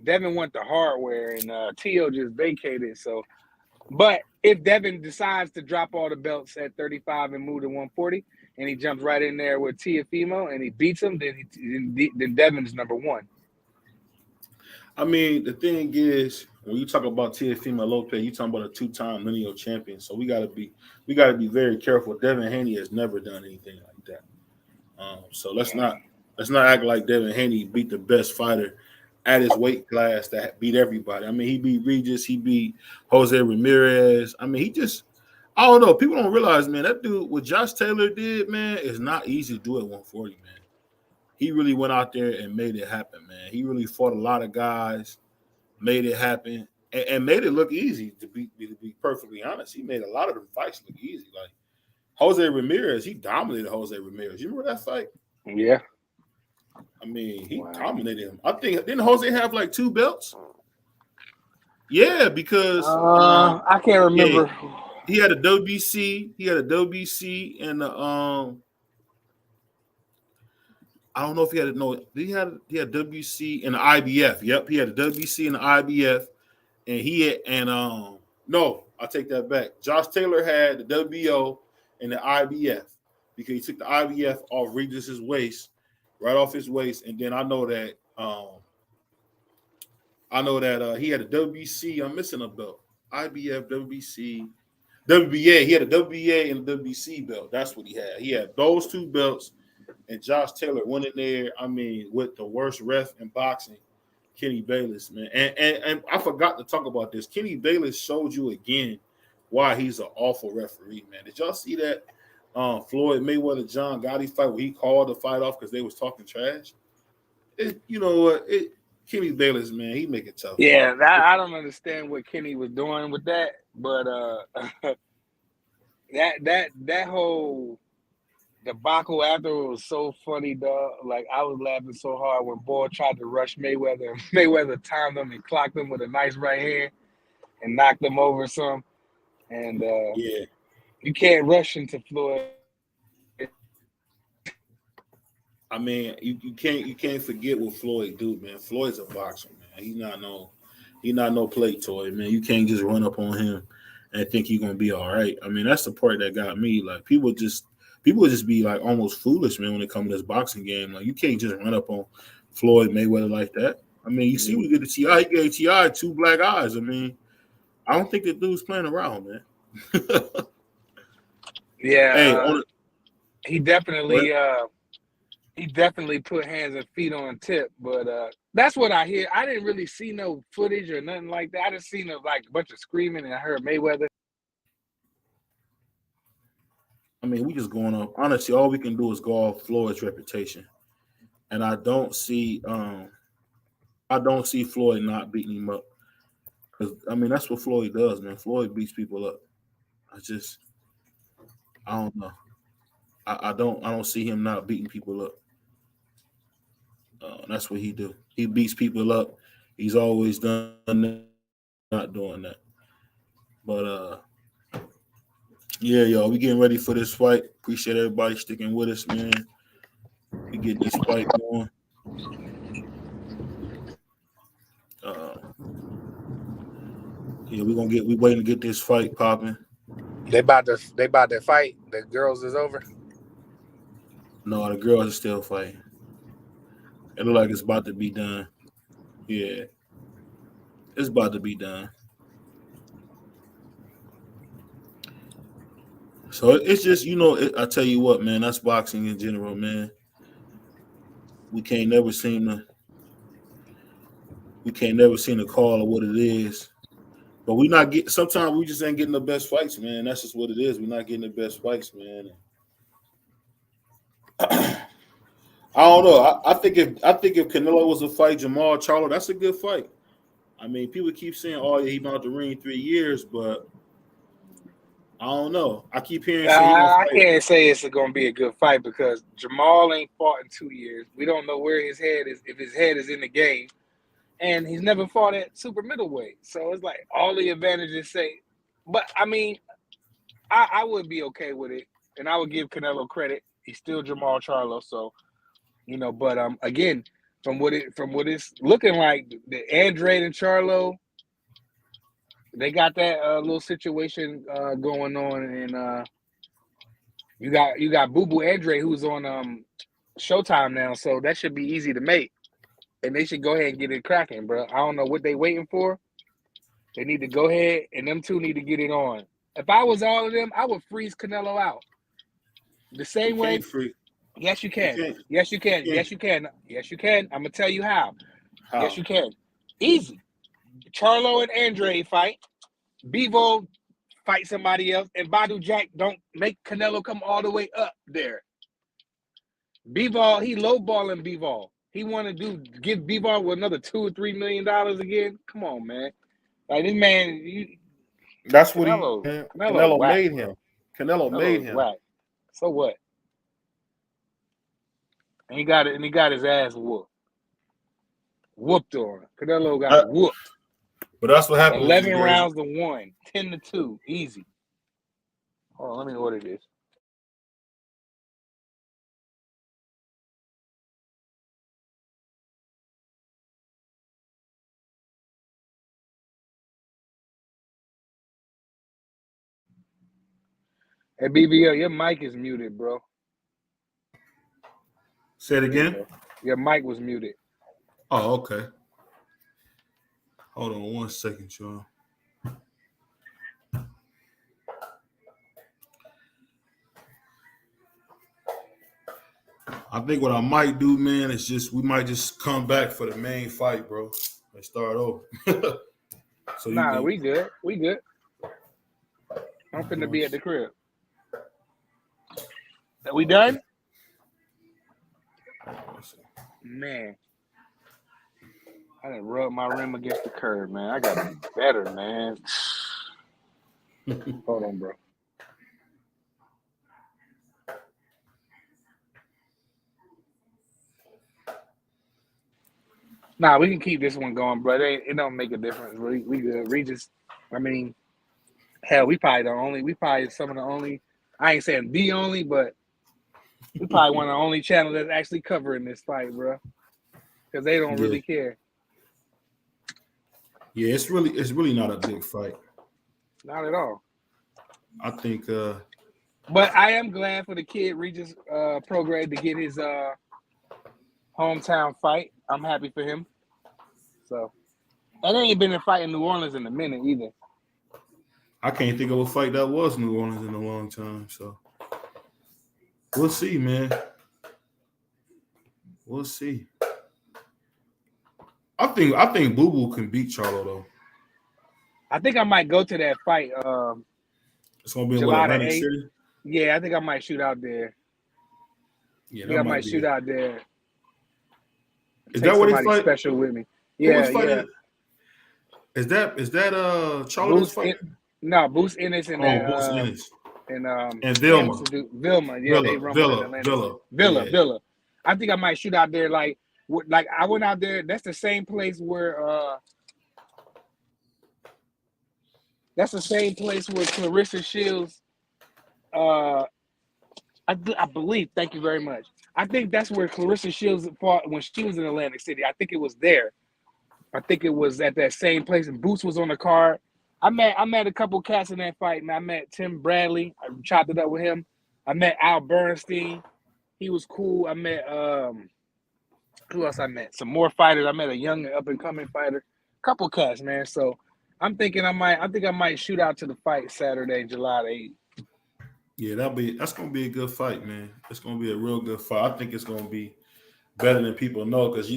the hardware and T.O. just vacated. So, but if Devin decides to drop all the belts at 35 and move to 140, and he jumps right in there with Teofimo and he beats him, then Devin's number one. I mean, the thing is, when you talk about Teofimo Lopez, you talking about a two-time lineal champion. So we gotta be very careful. Devin Haney has never done anything like that. So let's not act like Devin Haney beat the best fighter at his weight class that beat everybody. I mean, he beat Regis, he beat Jose Ramirez. I mean, I don't know. People don't realize, man, that dude, what Josh Taylor did, man, is not easy to do at 140, man. He really went out there and made it happen, man. He really fought a lot of guys, made it happen, and made it look easy, to be perfectly honest. He made a lot of them fights look easy. Like Jose Ramirez, he dominated Jose Ramirez. You remember that fight? Yeah. I mean, he dominated him. I think, didn't Jose have like 2 belts? Yeah, because I can't remember. Yeah, he had a WBC. He had a WBC and I don't know if he had he had WBC and the IBF. Yep, he had a WBC and the IBF, and no, I take that back. Josh Taylor had the WBO and the IBF because he took the IBF off Regis's waist, right off his waist, and then I know that he had a WBC. I'm missing a belt. IBF, WBC, WBA. He had a WBA and a WBC belt. That's what he had. He had those 2 belts. And Josh Taylor went in there, I mean, with the worst ref in boxing, Kenny Bayless, man. And I forgot to talk about this. Kenny Bayless showed you again why he's an awful referee, man. Did y'all see that Floyd Mayweather John Gotti fight where he called the fight off because they was talking trash? You know what? Kenny Bayless, man, he make it tough. Yeah, I don't understand what Kenny was doing with that, but that whole debacle after was so funny, dog. Like I was laughing so hard when Boy tried to rush Mayweather, and Mayweather timed him and clocked him with a nice right hand and knocked him over some. And you can't rush into Floyd. I mean, you can't forget what Floyd do, man. Floyd's a boxer, man. He's not no play toy, man. You can't just run up on him and think you're gonna be all right. I mean, that's the part that got me. Like people just be like almost foolish, man, when it comes to this boxing game. Like you can't just run up on Floyd Mayweather like that. I mean, you see what he did to T.I. He gave T.I. 2 black eyes. I mean, I don't think the dude's playing around, man. Yeah, he definitely put hands and feet on Tip, but that's what I hear. I didn't really see no footage or nothing like that. I just seen a bunch of screaming, and I heard Mayweather. I mean, we just going off. Honestly, all we can do is go off Floyd's reputation, and I don't see Floyd not beating him up. Because I mean, that's what Floyd does, man. Floyd beats people up. I don't know. I don't see him not beating people up. That's what he do. He beats people up. He's always done that, not doing that. But yeah, y'all, we getting ready for this fight. Appreciate everybody sticking with us, man. We get this fight going. Yeah, we waiting to get this fight popping. They about to fight. The girls is over. No, the girls are still fighting. It look like it's about to be done. Yeah, it's about to be done. So it's just I tell you what, man. That's boxing in general, man. We can't never seem to we can't never seem to call it what it is. But we not get. Sometimes we just ain't getting the best fights, man. That's just what it is. We're not getting the best fights, man. I don't know. I think if Canelo was to fight Jamal Charlo, that's a good fight. I mean, people keep saying, "Oh, yeah, he been out the ring 3 years," but I don't know. I keep hearing say he gonna I fight. can't say it's going to be a good fight because Jamal ain't fought in 2 years. We don't know where his head is, if his head is in the game. And he's never fought at super middleweight. So it's like all the advantages say. But, I mean, I would be okay with it. And I would give Canelo credit. He's still Jamal Charlo. So, but again, from what it's looking like, the Andrade and Charlo, they got that little situation going on, and you got Boo Boo Andre who's on Showtime now, so that should be easy to make, and they should go ahead and get it cracking, bro. I don't know what they waiting for. They need to go ahead, and them two need to get it on. If I was all of them, I would freeze Canelo out the You same way. can't freak. Yes, you You can. can't. Yes, you can. You can't. Yes, you can. Yes, you can. I'm gonna tell you how. Yes, How? you can. Easy. Charlo and Andre fight. Bevo fight somebody else, and Badu Jack don't make Canelo come all the way up there. Bivol, he lowballing Bivol. He want to give Bivol with another $2 or $3 million again. Come on, man. Like this man, That's what he. Canelo Canelo whack, made him. bro. Canelo made Canelo's him. whack. So what? And he got it, and he got his ass whooped on. Canelo got whooped. But that's what happened with 11 these guys. rounds to 1, 10-2, easy. Hold on, let me order this. Hey, BBL, your mic is muted, bro. Say it again. Your mic was muted. Oh, okay. Hold on 1 second, y'all. I think what I might do, man, is we might just come back for the main fight, bro, and start over. So you can. We good. We good. I'm finna be at the crib. Are we done? Man. I done rubbed my rim against the curb, man. I gotta be better, man. Hold on, bro. Nah, we can keep this one going, bro. It don't make a difference. We good. Regis, I mean, hell, we probably some of the only, I ain't saying the only, but we probably one of the only channels that's actually covering this fight, bro. Because they don't really care. Yeah, it's really not a big fight. Not at all. I think But I am glad for the kid Regis Prograde to get his hometown fight. I'm happy for him. So, and ain't been a fight in New Orleans in a minute either. I can't think of a fight that was New Orleans in a long time. So we'll see, man. We'll see. I think Boo Boo can beat Charlo though. I think I might go to that fight. It's gonna be in July Atlantic 8th. City. Yeah, I think I might shoot out there. Yeah, I might shoot out there. Is that what he fight? Special with me? Yeah, yeah. Is that Charlo's fight? No, Boost Ennis and Boost Ennis and Vilma. Vilma, yeah, they rumble in Atlanta. Villa. I think I might shoot out there. Like I went out there. That's the same place where Clarissa Shields. I believe. Thank you very much. I think that's where Clarissa Shields fought when she was in Atlantic City. I think it was there. I think it was at that same place, and Boots was on the card. I met a couple cats in that fight, and I met Tim Bradley. I chopped it up with him. I met Al Bernstein. He was cool. I met Who else I met? Some more fighters. I met a young up and coming fighter. Couple cats, man. So I'm thinking I might shoot out to the fight Saturday, July the 8th. Yeah, that's gonna be a good fight, man. It's gonna be a real good fight. I think it's gonna be better than people know because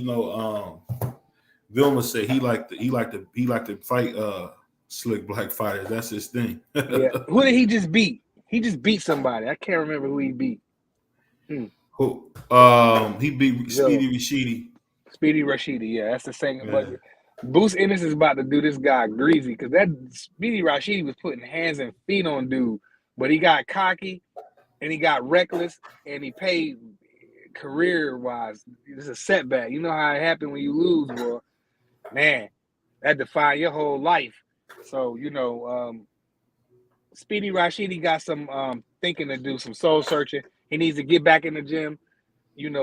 Vilma said he liked to fight slick black fighters. That's his thing. Yeah. Who did he just beat? He just beat somebody. I can't remember who he beat. Who? He beat Speedy Rashidi. Speedy Rashidi, yeah, that's the same. Yeah. But Boost Ennis is about to do this guy greasy because that Speedy Rashidi was putting hands and feet on dude, but he got cocky and he got reckless and he paid career-wise. It's a setback. You know how it happened when you lose, boy. Man, that define your whole life. So, Speedy Rashidi got some thinking to do, some soul searching. He needs to get back in the gym,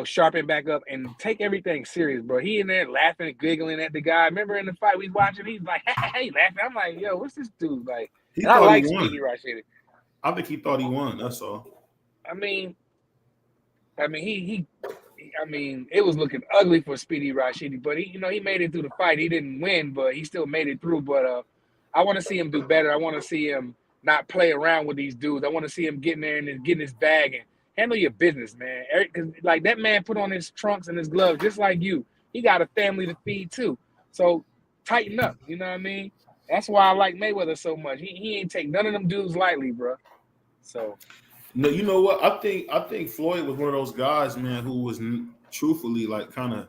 sharpen back up and take everything serious, bro. He in there laughing and giggling at the guy. Remember in the fight we was watching, he's like, hey, laughing. I'm like, yo, what's this dude like? I like Speedy Rashidi. I think he thought he won. That's all. I mean, it was looking ugly for Speedy Rashidi, but he made it through the fight. He didn't win, but he still made it through. But I want to see him do better. I want to see him not play around with these dudes. I want to see him getting there and getting his bag and handle your business, man. Because like that man put on his trunks and his gloves just like you. He got a family to feed too. So tighten up. You know what I mean? That's why I like Mayweather so much. He ain't take none of them dudes lightly, bro. So. No, you know what? I think Floyd was one of those guys, man, who was truthfully like kind of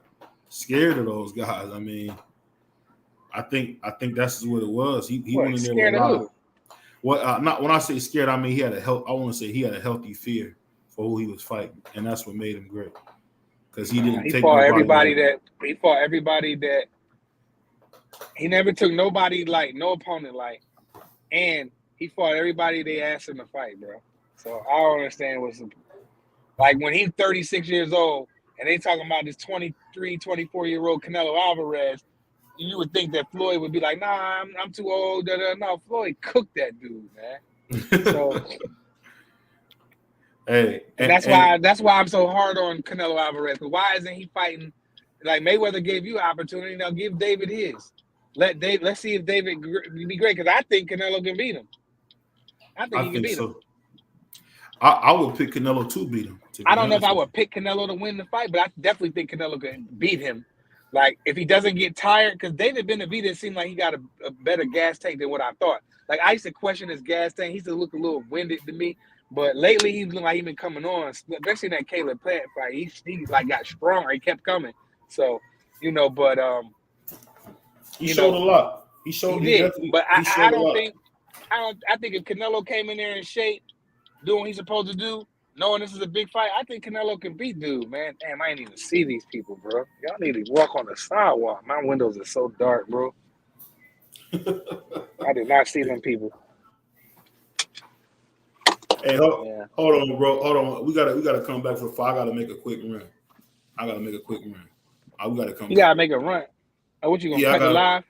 scared of those guys. I mean, I think that's what it was. He went in there scared with a lot of who? Well, not when I say scared, I mean he had I want to say he had a healthy fear for who he was fighting, and that's what made him great. Because he didn't take everybody that he never took nobody like no opponent like, and he fought everybody they asked him to fight, bro. So I don't understand what's like when he's 36 years old and they talking about this 23, 24-year-old Canelo Alvarez. You would think that Floyd would be like, nah, I'm too old. No, Floyd cooked that dude, man. So, that's why I'm so hard on Canelo Alvarez. But why isn't he fighting? Like Mayweather gave you an opportunity, now give David his. Let's see if David be great because I think Canelo can beat him. I think he can beat him. I would pick Canelo to beat him. I don't know if I would pick Canelo to win the fight, but I definitely think Canelo can beat him. Like, if he doesn't get tired, because David Benavidez seemed like he got a better gas tank than what I thought. Like, I used to question his gas tank. He used to look a little winded to me. But lately, he's looking like he's been coming on, especially in that Caleb Plant fight. He like, got stronger. He kept coming. So, but... he showed a lot. He did. But I think if Canelo came in there in shape, doing what he's supposed to do, knowing this is a big fight, I think Canelo can beat dude, man. Damn, I ain't even see these people, bro. Y'all need to walk on the sidewalk. My windows are so dark, bro. I did not see them people. Hey, hold on, bro. Hold on. We gotta come back for five. I gotta make a quick run. We gotta come. You gotta make a run. Oh, what you gonna cut it live?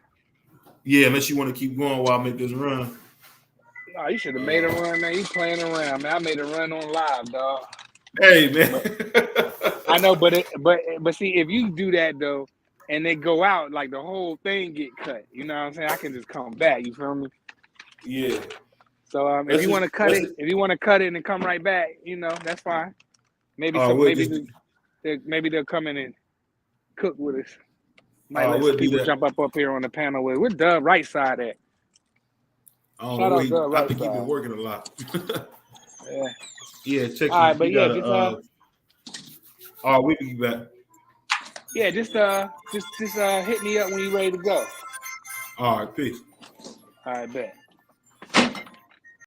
Yeah, unless you want to keep going while I make this run. No, you should have made a run, man. You playing around, man. I made a run on live, dog. Hey, man. I know, but see, if you do that though, and they go out, like the whole thing get cut. You know what I'm saying? I can just come back. You feel me? Yeah. So if you want to cut it, and then come right back, that's fine. Maybe maybe they'll come in and cook with us. Might let some people jump up here on the panel with. We're Dub right side at. I think he's been working a lot. Yeah. Yeah, check. All right, but all right, we'll be back. Yeah, just hit me up when you're ready to go. All right, peace. All right, bet.